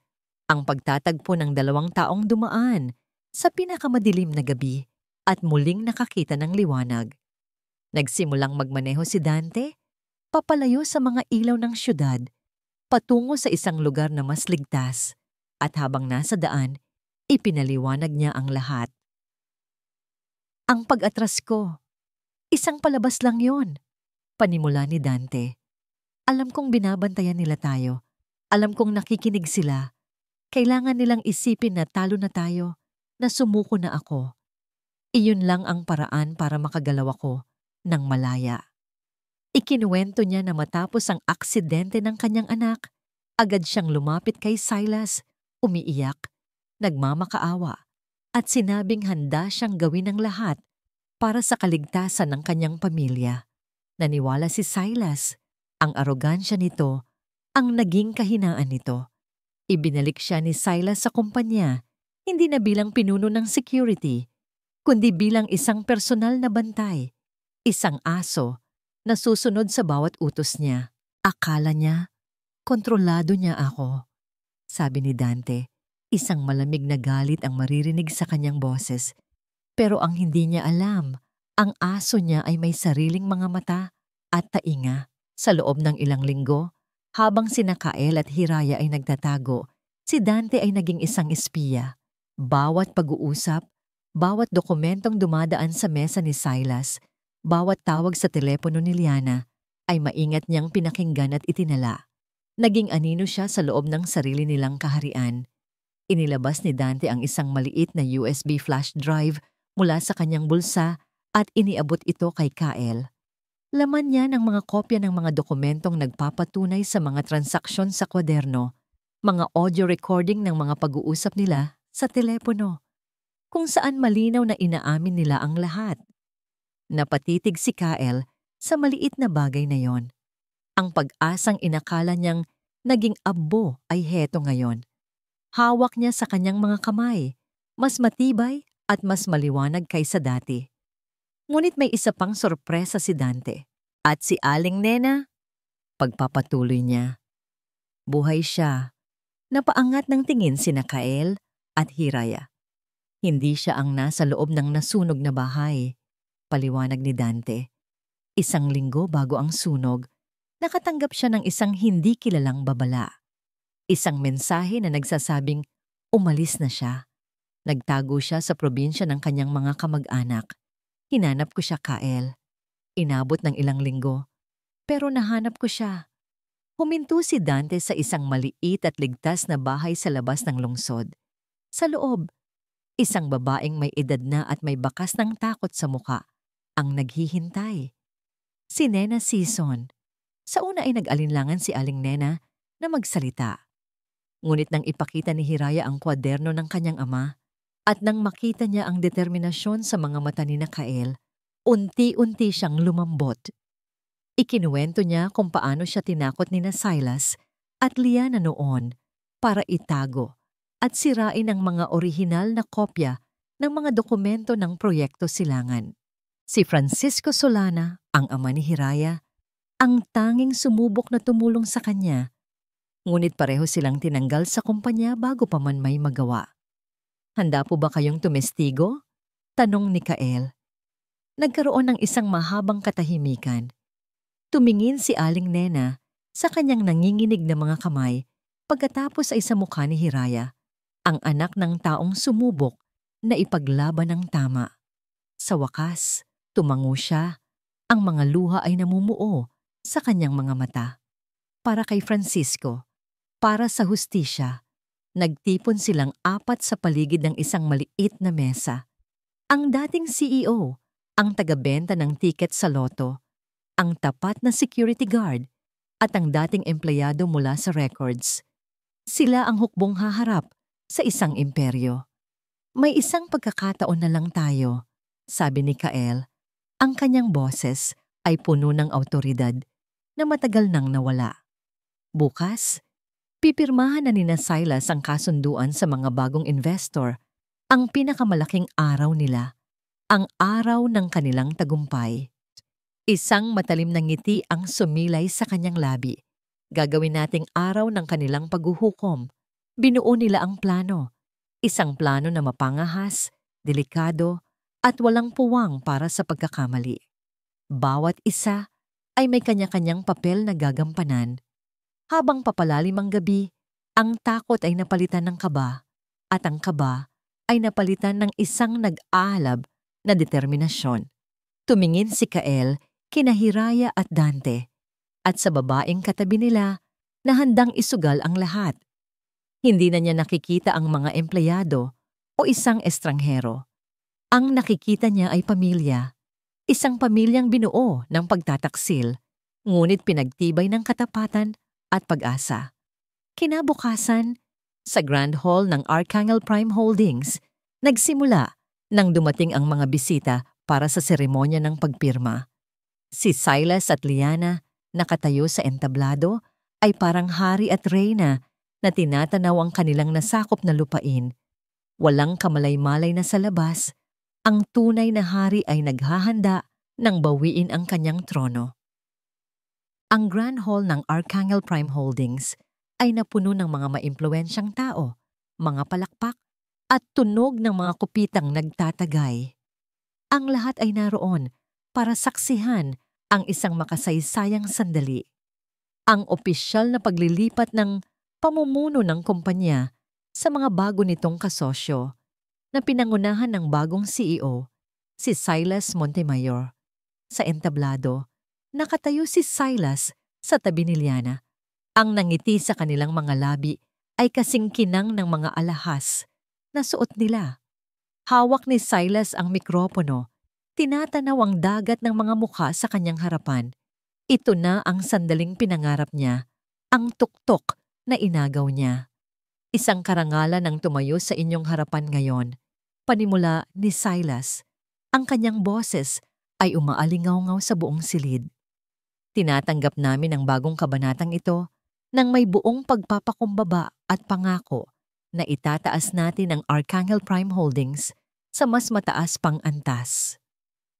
Ang pagtatagpo ng dalawang taong dumaan sa pinakamadilim na gabi at muling nakakita ng liwanag. Nagsimulang magmaneho si Dante, papalayo sa mga ilaw ng syudad, patungo sa isang lugar na mas ligtas, at habang nasa daan, ipinaliwanag niya ang lahat. Ang pag-atras ko, isang palabas lang yon, panimula ni Dante. Alam kong binabantayan nila tayo. Alam kong nakikinig sila. Kailangan nilang isipin na talo na tayo, na sumuko na ako. Iyon lang ang paraan para makagalaw ako ng malaya. Ikinuwento niya na matapos ang aksidente ng kanyang anak, agad siyang lumapit kay Silas, umiiyak, nagmamakaawa, at sinabing handa siyang gawin ang lahat para sa kaligtasan ng kanyang pamilya. Naniwala si Silas. Ang arogansya nito ang naging kahinaan nito. Ibinalik siya ni Silas sa kumpanya, hindi na bilang pinuno ng security, kundi bilang isang personal na bantay, isang aso na susunod sa bawat utos niya. Akala niya, kontrolado niya ako. Sabi ni Dante, isang malamig na galit ang maririnig sa kanyang boses. Pero ang hindi niya alam, ang aso niya ay may sariling mga mata at tainga. Sa loob ng ilang linggo, habang sina Kael at Hiraya ay nagtatago, si Dante ay naging isang espiya. Bawat pag-uusap, bawat dokumentong dumadaan sa mesa ni Silas, bawat tawag sa telepono ni Liana, ay maingat niyang pinakinggan at itinala. Naging anino siya sa loob ng sarili nilang kaharian. Inilabas ni Dante ang isang maliit na USB flash drive mula sa kanyang bulsa at iniabot ito kay Kael. Laman niya ng mga kopya ng mga dokumentong nagpapatunay sa mga transaksyon sa kwaderno, mga audio recording ng mga pag-uusap nila sa telepono, kung saan malinaw na inaamin nila ang lahat. Napatitig si Kael sa maliit na bagay na yon. Ang pag-asang inakala niyang naging abo ay heto ngayon. Hawak niya sa kanyang mga kamay, mas matibay at mas maliwanag kaysa dati. Ngunit may isa pang sorpresa si Dante. At si Aling Nena, pagpapatuloy niya. Buhay siya. Napaangat ng tingin sina Kael at Hiraya. Hindi siya ang nasa loob ng nasunog na bahay. Paliwanag ni Dante. Isang linggo bago ang sunog, nakatanggap siya ng isang hindi kilalang babala. Isang mensahe na nagsasabing umalis na siya. Nagtago siya sa probinsya ng kanyang mga kamag-anak. Hinanap ko siya, Kael. Inabot ng ilang linggo, pero nahanap ko siya. Huminto si Dante sa isang maliit at ligtas na bahay sa labas ng lungsod. Sa loob, isang babaeng may edad na at may bakas ng takot sa muka ang naghihintay. Si Nena Season. Sa una ay nag-alinlangan si Aling Nena na magsalita. Ngunit nang ipakita ni Hiraya ang kwaderno ng kanyang ama at nang makita niya ang determinasyon sa mga mata ni Kael, unti-unti siyang lumambot. Ikinuwento niya kung paano siya tinakot ni Silas at Liana noon para itago at sirain ang mga orihinal na kopya ng mga dokumento ng Proyekto Silangan. Si Francisco Solana, ang ama ni Hiraya, ang tanging sumubok na tumulong sa kanya. Ngunit pareho silang tinanggal sa kumpanya bago pa man may magawa. Handa po ba kayong tumestigo? Tanong ni Kael. Nagkaroon ng isang mahabang katahimikan. Tumingin si Aling Nena sa kanyang nanginginig na mga kamay pagkatapos ay sa mukha ni Hiraya, ang anak ng taong sumubok na ipaglaban ng tama. Sa wakas, tumango siya. Ang mga luha ay namumuo sa kanyang mga mata. Para kay Francisco, para sa hustisya, nagtipon silang apat sa paligid ng isang maliit na mesa. Ang dating CEO, ang tagabenta ng tiket sa loto, ang tapat na security guard, at ang dating empleyado mula sa records. Sila ang hukbong haharap sa isang imperyo. May isang pagkakataon na lang tayo, sabi ni Kael. Ang kanyang boses ay puno ng awtoridad na matagal nang nawala. Bukas, pipirmahan na ni Silas ang kasunduan sa mga bagong investor, ang pinakamalaking araw nila, ang araw ng kanilang tagumpay. Isang matalim na ngiti ang sumilay sa kanyang labi. Gagawin nating araw ng kanilang paghuhukom. Binuo nila ang plano. Isang plano na mapangahas, delikado, at walang puwang para sa pagkakamali. Bawat isa ay may kanya-kanyang papel na gagampanan. Habang papalalim ang gabi, ang takot ay napalitan ng kaba, at ang kaba ay napalitan ng isang nag-aalab na determinasyon. Tumingin si Kael kina Hiraya at Dante, at sa babaeng katabi nila na handang isugal ang lahat. Hindi na niya nakikita ang mga empleyado o isang estranghero. Ang nakikita niya ay pamilya, isang pamilyang binuo ng pagtataksil, ngunit pinagtibay ng katapatan at pag-asa. Kinabukasan, sa Grand Hall ng Archangel Prime Holdings, nagsimula nang dumating ang mga bisita para sa seremonya ng pagpirma. Si Silas at Liana, nakatayo sa entablado, ay parang hari at reyna na tinatanaw ang kanilang nasakop na lupain. Walang kamalay-malay na sa labas, ang tunay na hari ay naghahanda nang bawiin ang kanyang trono. Ang Grand Hall ng Archangel Prime Holdings ay napuno ng mga maimpluwensyang tao, mga palakpak, at tunog ng mga kupitang nagtatagay. Ang lahat ay naroon para saksihan ang isang makasaysayang sandali. Ang opisyal na paglilipat ng pamumuno ng kumpanya sa mga bago nitong kasosyo na pinangunahan ng bagong CEO, si Silas Montemayor. Sa entablado, nakatayo si Silas sa tabi ni Liana. Ang nangiti sa kanilang mga labi ay kasing kinang ng mga alahas na suot nila. Hawak ni Silas ang mikropono, tinatanaw ang dagat ng mga mukha sa kanyang harapan. Ito na ang sandaling pinangarap niya, ang tuktok na inagaw niya. Isang karangalan ang tumayo sa inyong harapan ngayon. Panimula ni Silas, ang kanyang boses ay umaalingaw-ngaw sa buong silid. Tinatanggap namin ang bagong kabanatang ito nang may buong pagpapakumbaba at pangako na itataas natin ang Archangel Prime Holdings sa mas mataas pang antas.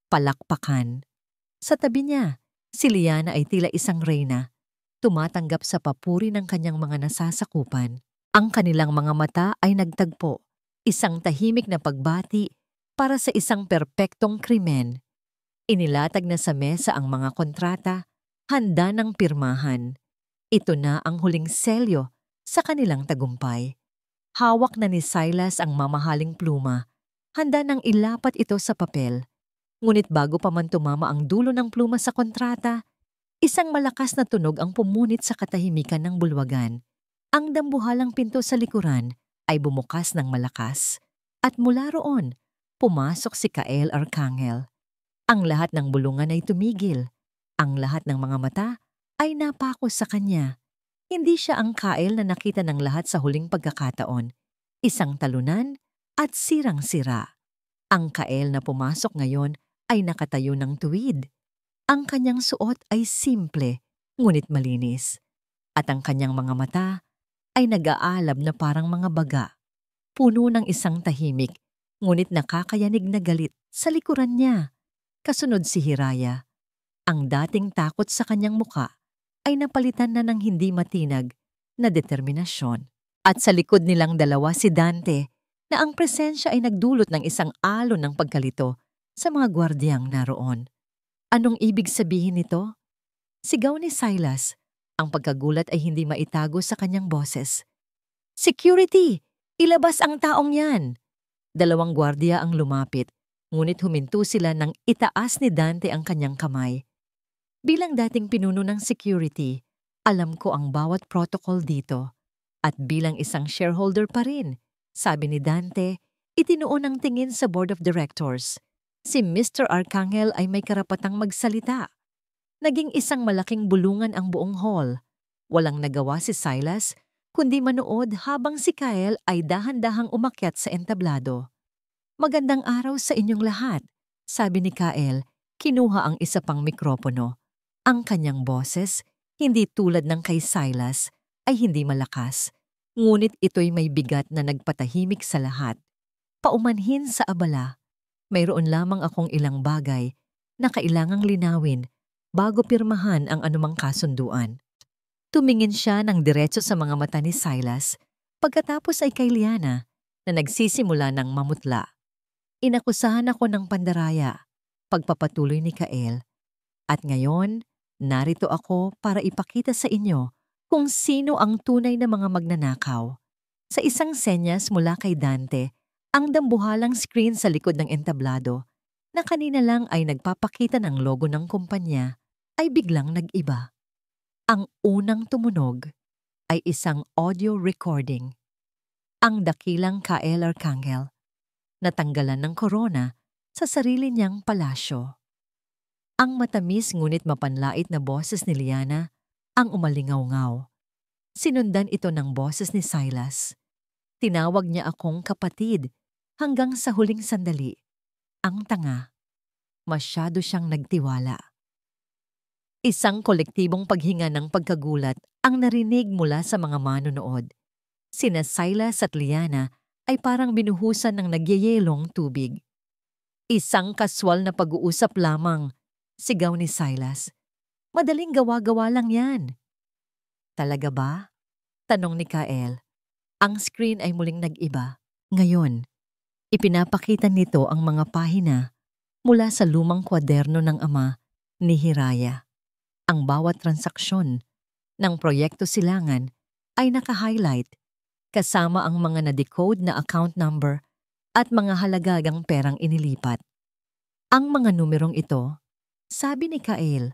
Palakpakan. Sa tabi niya, si Liana ay tila isang reyna, tumatanggap sa papuri ng kanyang mga nasasakupan. Ang kanilang mga mata ay nagtagpo. Isang tahimik na pagbati para sa isang perpektong krimen. Inilatag na sa mesa ang mga kontrata, handa ng pirmahan. Ito na ang huling selyo sa kanilang tagumpay. Hawak na ni Silas ang mamahaling pluma, handa nang ilapat ito sa papel. Ngunit bago pa man tumama ang dulo ng pluma sa kontrata, isang malakas na tunog ang pumunit sa katahimikan ng bulwagan. Ang dambuhalang pinto sa likuran ay bumukas ng malakas, at mula roon, pumasok si Kael Arcangel. Ang lahat ng bulungan ay tumigil. Ang lahat ng mga mata ay napako sa kanya. Hindi siya ang Kael na nakita ng lahat sa huling pagkakataon. Isang talunan at sirang-sira. Ang Kael na pumasok ngayon ay nakatayo ng tuwid. Ang kanyang suot ay simple, ngunit malinis. At ang kanyang mga mata ay nag-aalab na parang mga baga, puno ng isang tahimik, ngunit nakakayanig na galit sa likuran niya. Kasunod si Hiraya. Ang dating takot sa kanyang muka ay napalitan na ng hindi matinag na determinasyon. At sa likod nilang dalawa si Dante, na ang presensya ay nagdulot ng isang alon ng pagkalito sa mga gwardiyang naroon. Anong ibig sabihin nito? Sigaw ni Silas. Ang pagkagulat ay hindi maitago sa kanyang boses. Security! Ilabas ang taong yan! Dalawang gwardiya ang lumapit, ngunit huminto sila nang itaas ni Dante ang kanyang kamay. Bilang dating pinuno ng security, alam ko ang bawat protocol dito. At bilang isang shareholder pa rin, sabi ni Dante, itinuon ang tingin sa board of directors. Si Mr. Arcangel ay may karapatang magsalita. Naging isang malaking bulungan ang buong hall. Walang nagawa si Silas, kundi manood habang si Kyle ay dahan-dahang umakyat sa entablado. "Magandang araw sa inyong lahat," sabi ni Kyle, kinuha ang isa pang mikropono. Ang kanyang boses, hindi tulad ng kay Silas, ay hindi malakas. Ngunit ito'y may bigat na nagpatahimik sa lahat. Paumanhin sa abala, mayroon lamang akong ilang bagay na kailangang linawin bago pirmahan ang anumang kasunduan. Tumingin siya ng diretso sa mga mata ni Silas, pagkatapos ay kay Liana na nagsisimula ng mamutla. "Inakusahan ako ng pandaraya," pagpapatuloy ni Kael. "At ngayon, narito ako para ipakita sa inyo kung sino ang tunay na mga magnanakaw." Sa isang senyas mula kay Dante, ang dambuhalang screen sa likod ng entablado na kanina lang ay nagpapakita ng logo ng kumpanya ay biglang nag-iba. Ang unang tumunog ay isang audio recording. Ang dakilang Kyle Arcangel, natanggalan ng korona sa sarili niyang palasyo. Ang matamis ngunit mapanlait na boses ni Liana ang umalingaw-ngaw. Sinundan ito ng boses ni Silas. Tinawag niya akong kapatid hanggang sa huling sandali. Ang tanga. Masyado siyang nagtiwala. Isang kolektibong paghinga ng pagkagulat ang narinig mula sa mga manonood. Sina Silas at Liana ay parang binuhusan ng nagyayelong tubig. "Isang kaswal na pag-uusap lamang," sigaw ni Silas. "Madaling gawa-gawa lang yan." "Talaga ba?" tanong ni Kael. Ang screen ay muling nag-iba. Ngayon, ipinapakita nito ang mga pahina mula sa lumang kwaderno ng ama ni Hiraya. Ang bawat transaksyon ng Proyekto Silangan ay naka-highlight kasama ang mga na-decode na account number at mga halagagang perang inilipat. Ang mga numerong ito, sabi ni Kael,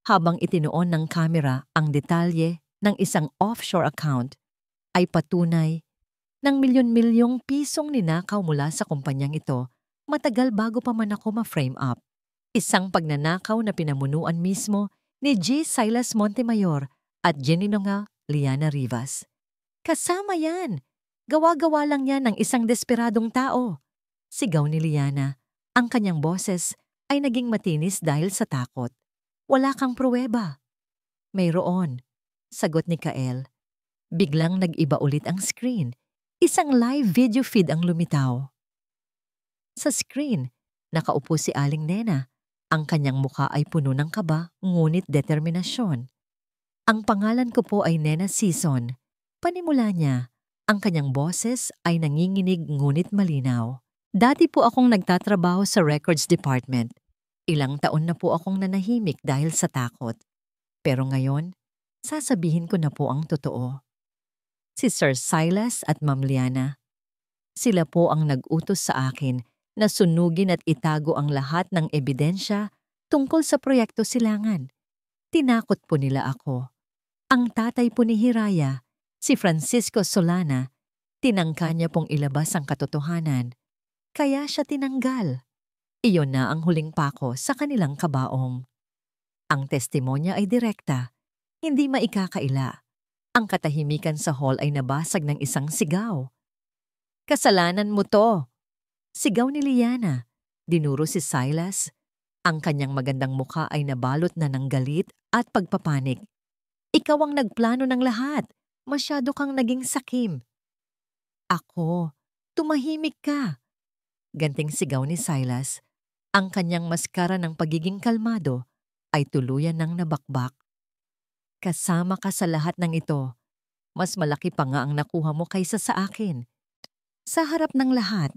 habang itinuon ng kamera ang detalye ng isang offshore account, ay patunay ng milyon-milyong pisong ninakaw mula sa kumpanyang ito matagal bago pa man ako ma-frame up. Isang pagnanakaw na pinamunuan mismo ni G. Silas Montemayor at Geninonga Liana Rivas. "Kasama yan! Gawa-gawa lang yan ng isang desperadong tao," sigaw ni Liana. Ang kanyang boses ay naging matinis dahil sa takot. "Wala kang pruweba." "Mayroon," sagot ni Kael. Biglang nag-iba ulit ang screen. Isang live video feed ang lumitaw. Sa screen, nakaupo si Aling Nena. Ang kanyang mukha ay puno ng kaba, ngunit determinasyon. "Ang pangalan ko po ay Nena Sison." Panimula niya, ang kanyang boses ay nanginginig ngunit malinaw. "Dati po akong nagtatrabaho sa records department. Ilang taon na po akong nanahimik dahil sa takot. Pero ngayon, sasabihin ko na po ang totoo." Si Sir Silas at Ma'am Liana, sila po ang nag-utos sa akin na sunugin at itago ang lahat ng ebidensya tungkol sa Proyekto Silangan. Tinakot po nila ako. Ang tatay po ni Hiraya, si Francisco Solana, tinangka niya pong ilabas ang katotohanan. Kaya siya tinanggal. Iyon na ang huling pako sa kanilang kabaong. Ang testimonya ay direkta, hindi maikakaila. Ang katahimikan sa hall ay nabasag ng isang sigaw. "Kasalanan mo to!" Sigaw ni Liana. Dinuro si Silas. Ang kanyang magandang mukha ay nabalot na ng galit at pagpapanik. "Ikaw ang nagplano ng lahat. Masyado kang naging sakim." "Ako, tumahimik ka!" Ganting sigaw ni Silas. Ang kanyang maskara ng pagiging kalmado ay tuluyan ng nabakbak. "Kasama ka sa lahat ng ito. Mas malaki pa nga ang nakuha mo kaysa sa akin." Sa harap ng lahat,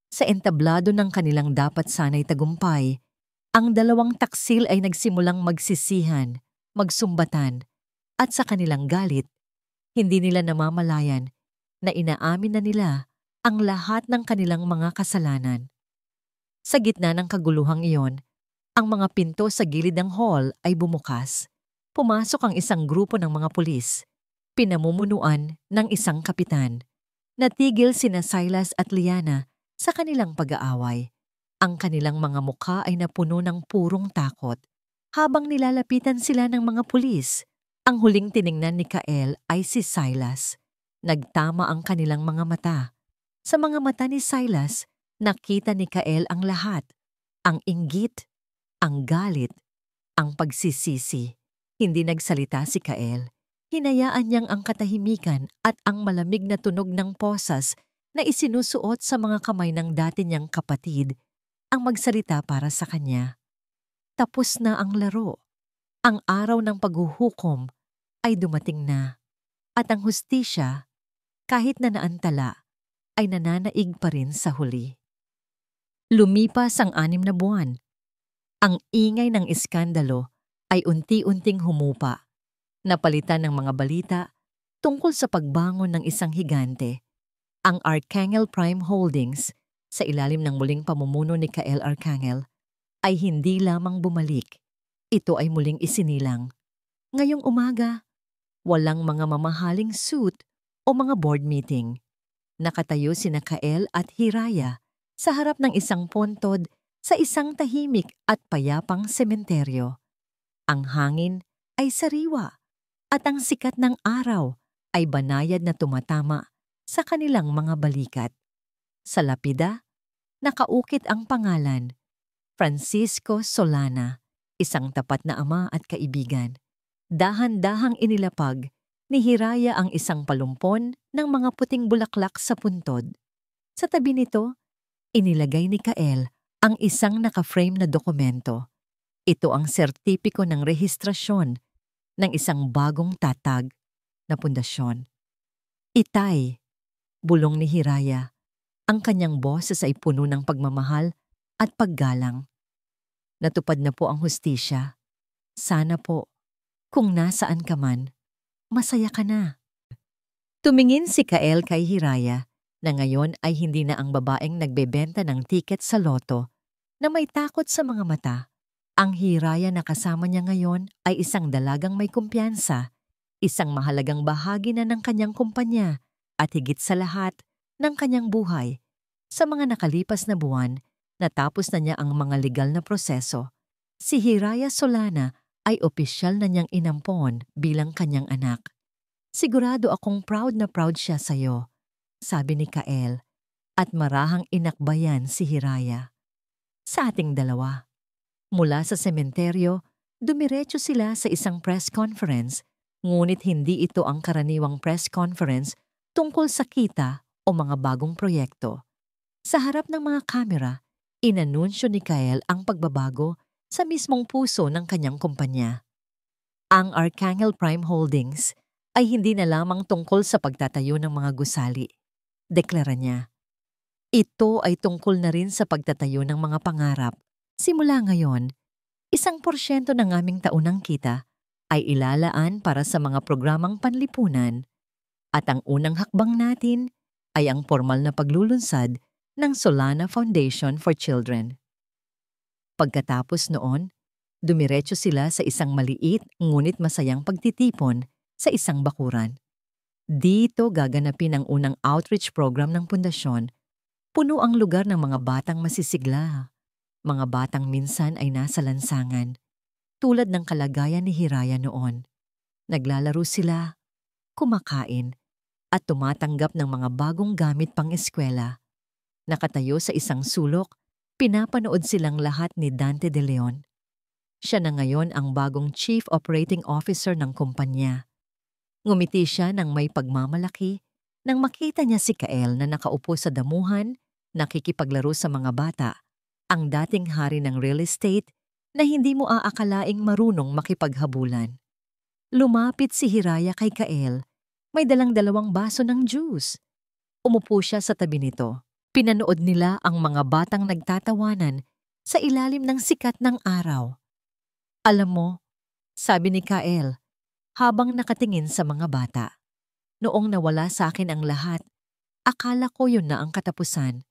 sa entablado ng kanilang dapat sanay tagumpay, ang dalawang taksil ay nagsimulang magsisihan, magsumbatan, at sa kanilang galit, hindi nila namamalayan na inaamin na nila ang lahat ng kanilang mga kasalanan. Sa gitna ng kaguluhang iyon, ang mga pinto sa gilid ng hall ay bumukas. Pumasok ang isang grupo ng mga pulis, pinamumunuan ng isang kapitan. Natigil sina Silas at Liana sa kanilang pag-aaway. Ang kanilang mga mukha ay napuno ng purong takot. Habang nilalapitan sila ng mga pulis, ang huling tiningnan ni Kael ay si Silas. Nagtama ang kanilang mga mata. Sa mga mata ni Silas, nakita ni Kael ang lahat. Ang inggit, ang galit, ang pagsisisi. Hindi nagsalita si Kael. Hinayaan niyang ang katahimikan at ang malamig na tunog ng posas na isinusuot sa mga kamay ng dati niyang kapatid ang magsalita para sa kanya. Tapos na ang laro. Ang araw ng paghuhukom ay dumating na. At ang hustisya, kahit na naantala, ay nananaig pa rin sa huli. Lumipas ang 6 na buwan. Ang ingay ng iskandalo ay unti-unting humupa. Napalitan ng mga balita tungkol sa pagbangon ng isang higante, ang Arcangel Prime Holdings, sa ilalim ng muling pamumuno ni Kael Arcangel, ay hindi lamang bumalik. Ito ay muling isinilang. Ngayong umaga, walang mga mamahaling suit o mga board meeting. Nakatayo sina Kael at Hiraya sa harap ng isang pontod sa isang tahimik at payapang sementeryo. Ang hangin ay sariwa at ang sikat ng araw ay banayad na tumatama sa kanilang mga balikat. Sa lapida, nakaukit ang pangalan, Francisco Solana, isang tapat na ama at kaibigan. Dahan-dahang inilapag ni Hiraya ang isang palumpon ng mga puting bulaklak sa puntod. Sa tabi nito, inilagay ni Kael ang isang naka-frame na dokumento. Ito ang sertipiko ng rehistrasyon ng isang bagong tatag na pundasyon. Itay, bulong ni Hiraya. Ang kanyang boses ay puno ng pagmamahal at paggalang. Natupad na po ang hustisya. Sana po, kung nasaan ka man, masaya ka na. Tumingin si Kael kay Hiraya na ngayon ay hindi na ang babaeng nagbebenta ng tiket sa loto na may takot sa mga mata. Ang Hiraya na kasama niya ngayon ay isang dalagang may kumpiyansa, isang mahalagang bahagi na ng kanyang kumpanya at higit sa lahat ng kanyang buhay. Sa mga nakalipas na buwan, natapos na niya ang mga legal na proseso. Si Hiraya Solana ay opisyal na niyang inampon bilang kanyang anak. Sigurado akong proud na proud siya sa'yo, sabi ni Kael, at marahang inakbayan si Hiraya. Sa ating dalawa. Mula sa sementeryo, dumiretso sila sa isang press conference, ngunit hindi ito ang karaniwang press conference tungkol sa kita o mga bagong proyekto. Sa harap ng mga kamera, inanunsyo ni Kael ang pagbabago sa mismong puso ng kanyang kumpanya. Ang Arcangel Prime Holdings ay hindi na lamang tungkol sa pagtatayo ng mga gusali. Deklara niya, ito ay tungkol na rin sa pagtatayo ng mga pangarap. Simula ngayon, 1% ng aming taunang kita ay ilalaan para sa mga programang panlipunan at ang unang hakbang natin ay ang formal na paglulunsad ng Solana Foundation for Children. Pagkatapos noon, dumiretso sila sa isang maliit ngunit masayang pagtitipon sa isang bakuran. Dito gaganapin ang unang outreach program ng pundasyon. Puno ang lugar ng mga batang masisigla. Mga batang minsan ay nasa lansangan, tulad ng kalagayan ni Hiraya noon. Naglalaro sila, kumakain, at tumatanggap ng mga bagong gamit pang-eskwela. Nakatayo sa isang sulok, pinapanood silang lahat ni Dante de Leon. Siya na ngayon ang bagong Chief Operating Officer ng kumpanya. Ngumiti siya ng may pagmamalaki nang makita niya si Kael na nakaupo sa damuhan, nakikipaglaro sa mga bata, ang dating hari ng real estate na hindi mo aakalaing marunong makipaghabulan. Lumapit si Hiraya kay Kael. May dalang 2 baso ng juice. Umupo siya sa tabi nito. Pinanood nila ang mga batang nagtatawanan sa ilalim ng sikat ng araw. Alam mo, sabi ni Kael, habang nakatingin sa mga bata, noong nawala sa akin ang lahat, akala ko yun na ang katapusan.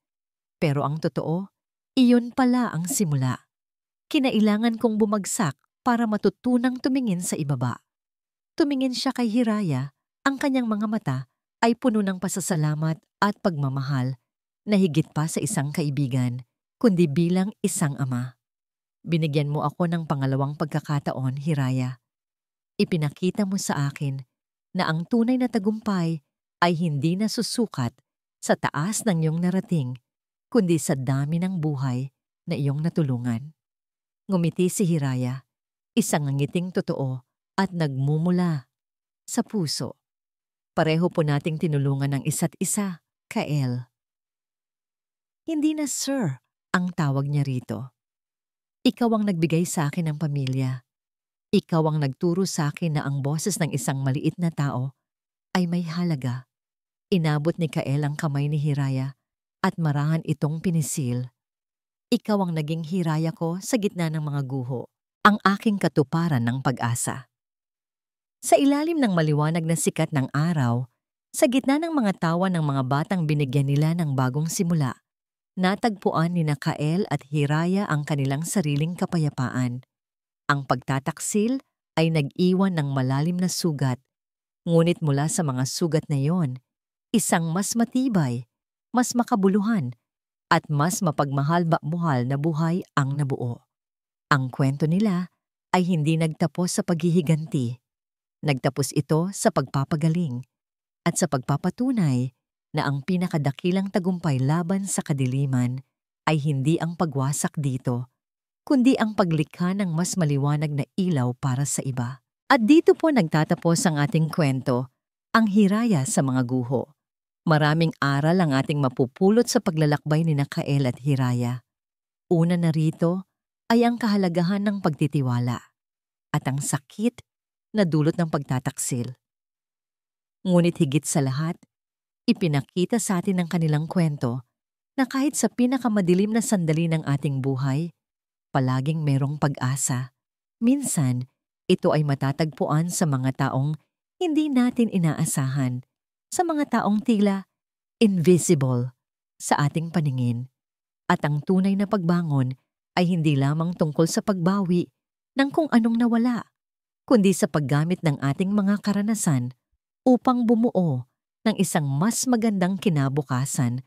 Pero ang totoo, iyon pala ang simula. Kinailangan kong bumagsak para matutunang tumingin sa ibaba. Tumingin siya kay Hiraya, ang kanyang mga mata ay puno ng pasasalamat at pagmamahal na higit pa sa isang kaibigan. kundi bilang isang ama. Binigyan mo ako ng pangalawang pagkakataon, Hiraya. Ipinakita mo sa akin na ang tunay na tagumpay ay hindi nasusukat sa taas ng iyong narating, kundi sa dami ng buhay na iyong natulungan. Ngumiti si Hiraya, isang ngiting totoo at nagmumula sa puso. Pareho po nating tinulungan ng isa't isa, Kael. Hindi na sir ang tawag niya rito. Ikaw ang nagbigay sa akin ng pamilya. Ikaw ang nagturo sa akin na ang boses ng isang maliit na tao ay may halaga. Inabot ni Kael ang kamay ni Hiraya at marahan itong pinisil. Ikaw ang naging hiraya ko sa gitna ng mga guho, ang aking katuparan ng pag-asa. Sa ilalim ng maliwanag na sikat ng araw, sa gitna ng mga tawa ng mga batang binigyan nila ng bagong simula, natagpuan ni Kael at Hiraya ang kanilang sariling kapayapaan. Ang pagtataksil ay nag-iwan ng malalim na sugat, ngunit mula sa mga sugat na iyon, isang mas matibay, mas makabuluhan, at mas mapagmahal-buhal na buhay ang nabuo. Ang kwento nila ay hindi nagtapos sa paghihiganti. Nagtapos ito sa pagpapagaling at sa pagpapatunay na ang pinakadakilang tagumpay laban sa kadiliman ay hindi ang pagwasak dito, kundi ang paglikha ng mas maliwanag na ilaw para sa iba. At dito po nagtatapos ang ating kwento, ang Hiraya sa mga guho. Maraming aral ang ating mapupulot sa paglalakbay ni Kael at Hiraya. Una na rito ay ang kahalagahan ng pagtitiwala at ang sakit na dulot ng pagtataksil. Ngunit higit sa lahat, ipinakita sa atin ng kanilang kwento na kahit sa pinakamadilim na sandali ng ating buhay, palaging merong pag-asa. Minsan, ito ay matatagpuan sa mga taong hindi natin inaasahan, sa mga taong tila invisible sa ating paningin. At ang tunay na pagbangon ay hindi lamang tungkol sa pagbawi ng kung anong nawala, kundi sa paggamit ng ating mga karanasan upang bumuo ng isang mas magandang kinabukasan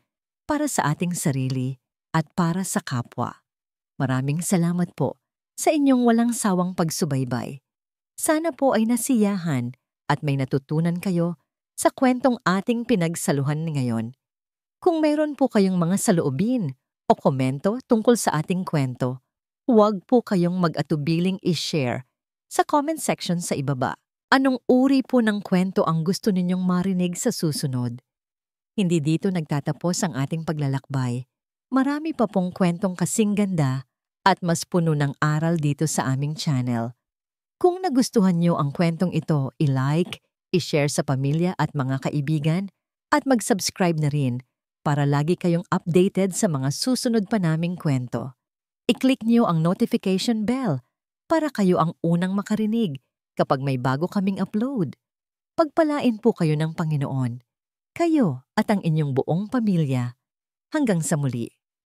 para sa ating sarili at para sa kapwa. Maraming salamat po sa inyong walang sawang pagsubaybay. Sana po ay nasiyahan at may natutunan kayo sa kwentong ating pinagsaluhan ngayon. Kung meron po kayong mga saloobin o komento tungkol sa ating kwento, huwag po kayong mag-atubiling i-share sa comment section sa ibaba. Anong uri po ng kwento ang gusto ninyong marinig sa susunod? Hindi dito nagtatapos ang ating paglalakbay. Marami pa pong kwentong kasing ganda at mas puno ng aral dito sa aming channel. Kung nagustuhan nyo ang kwentong ito, i-like, i-share sa pamilya at mga kaibigan, at mag-subscribe na rin para lagi kayong updated sa mga susunod pa naming kwento. I-click nyo ang notification bell para kayo ang unang makarinig kapag may bago kaming upload. Pagpalain po kayo ng Panginoon, kayo at ang inyong buong pamilya. Hanggang sa muli.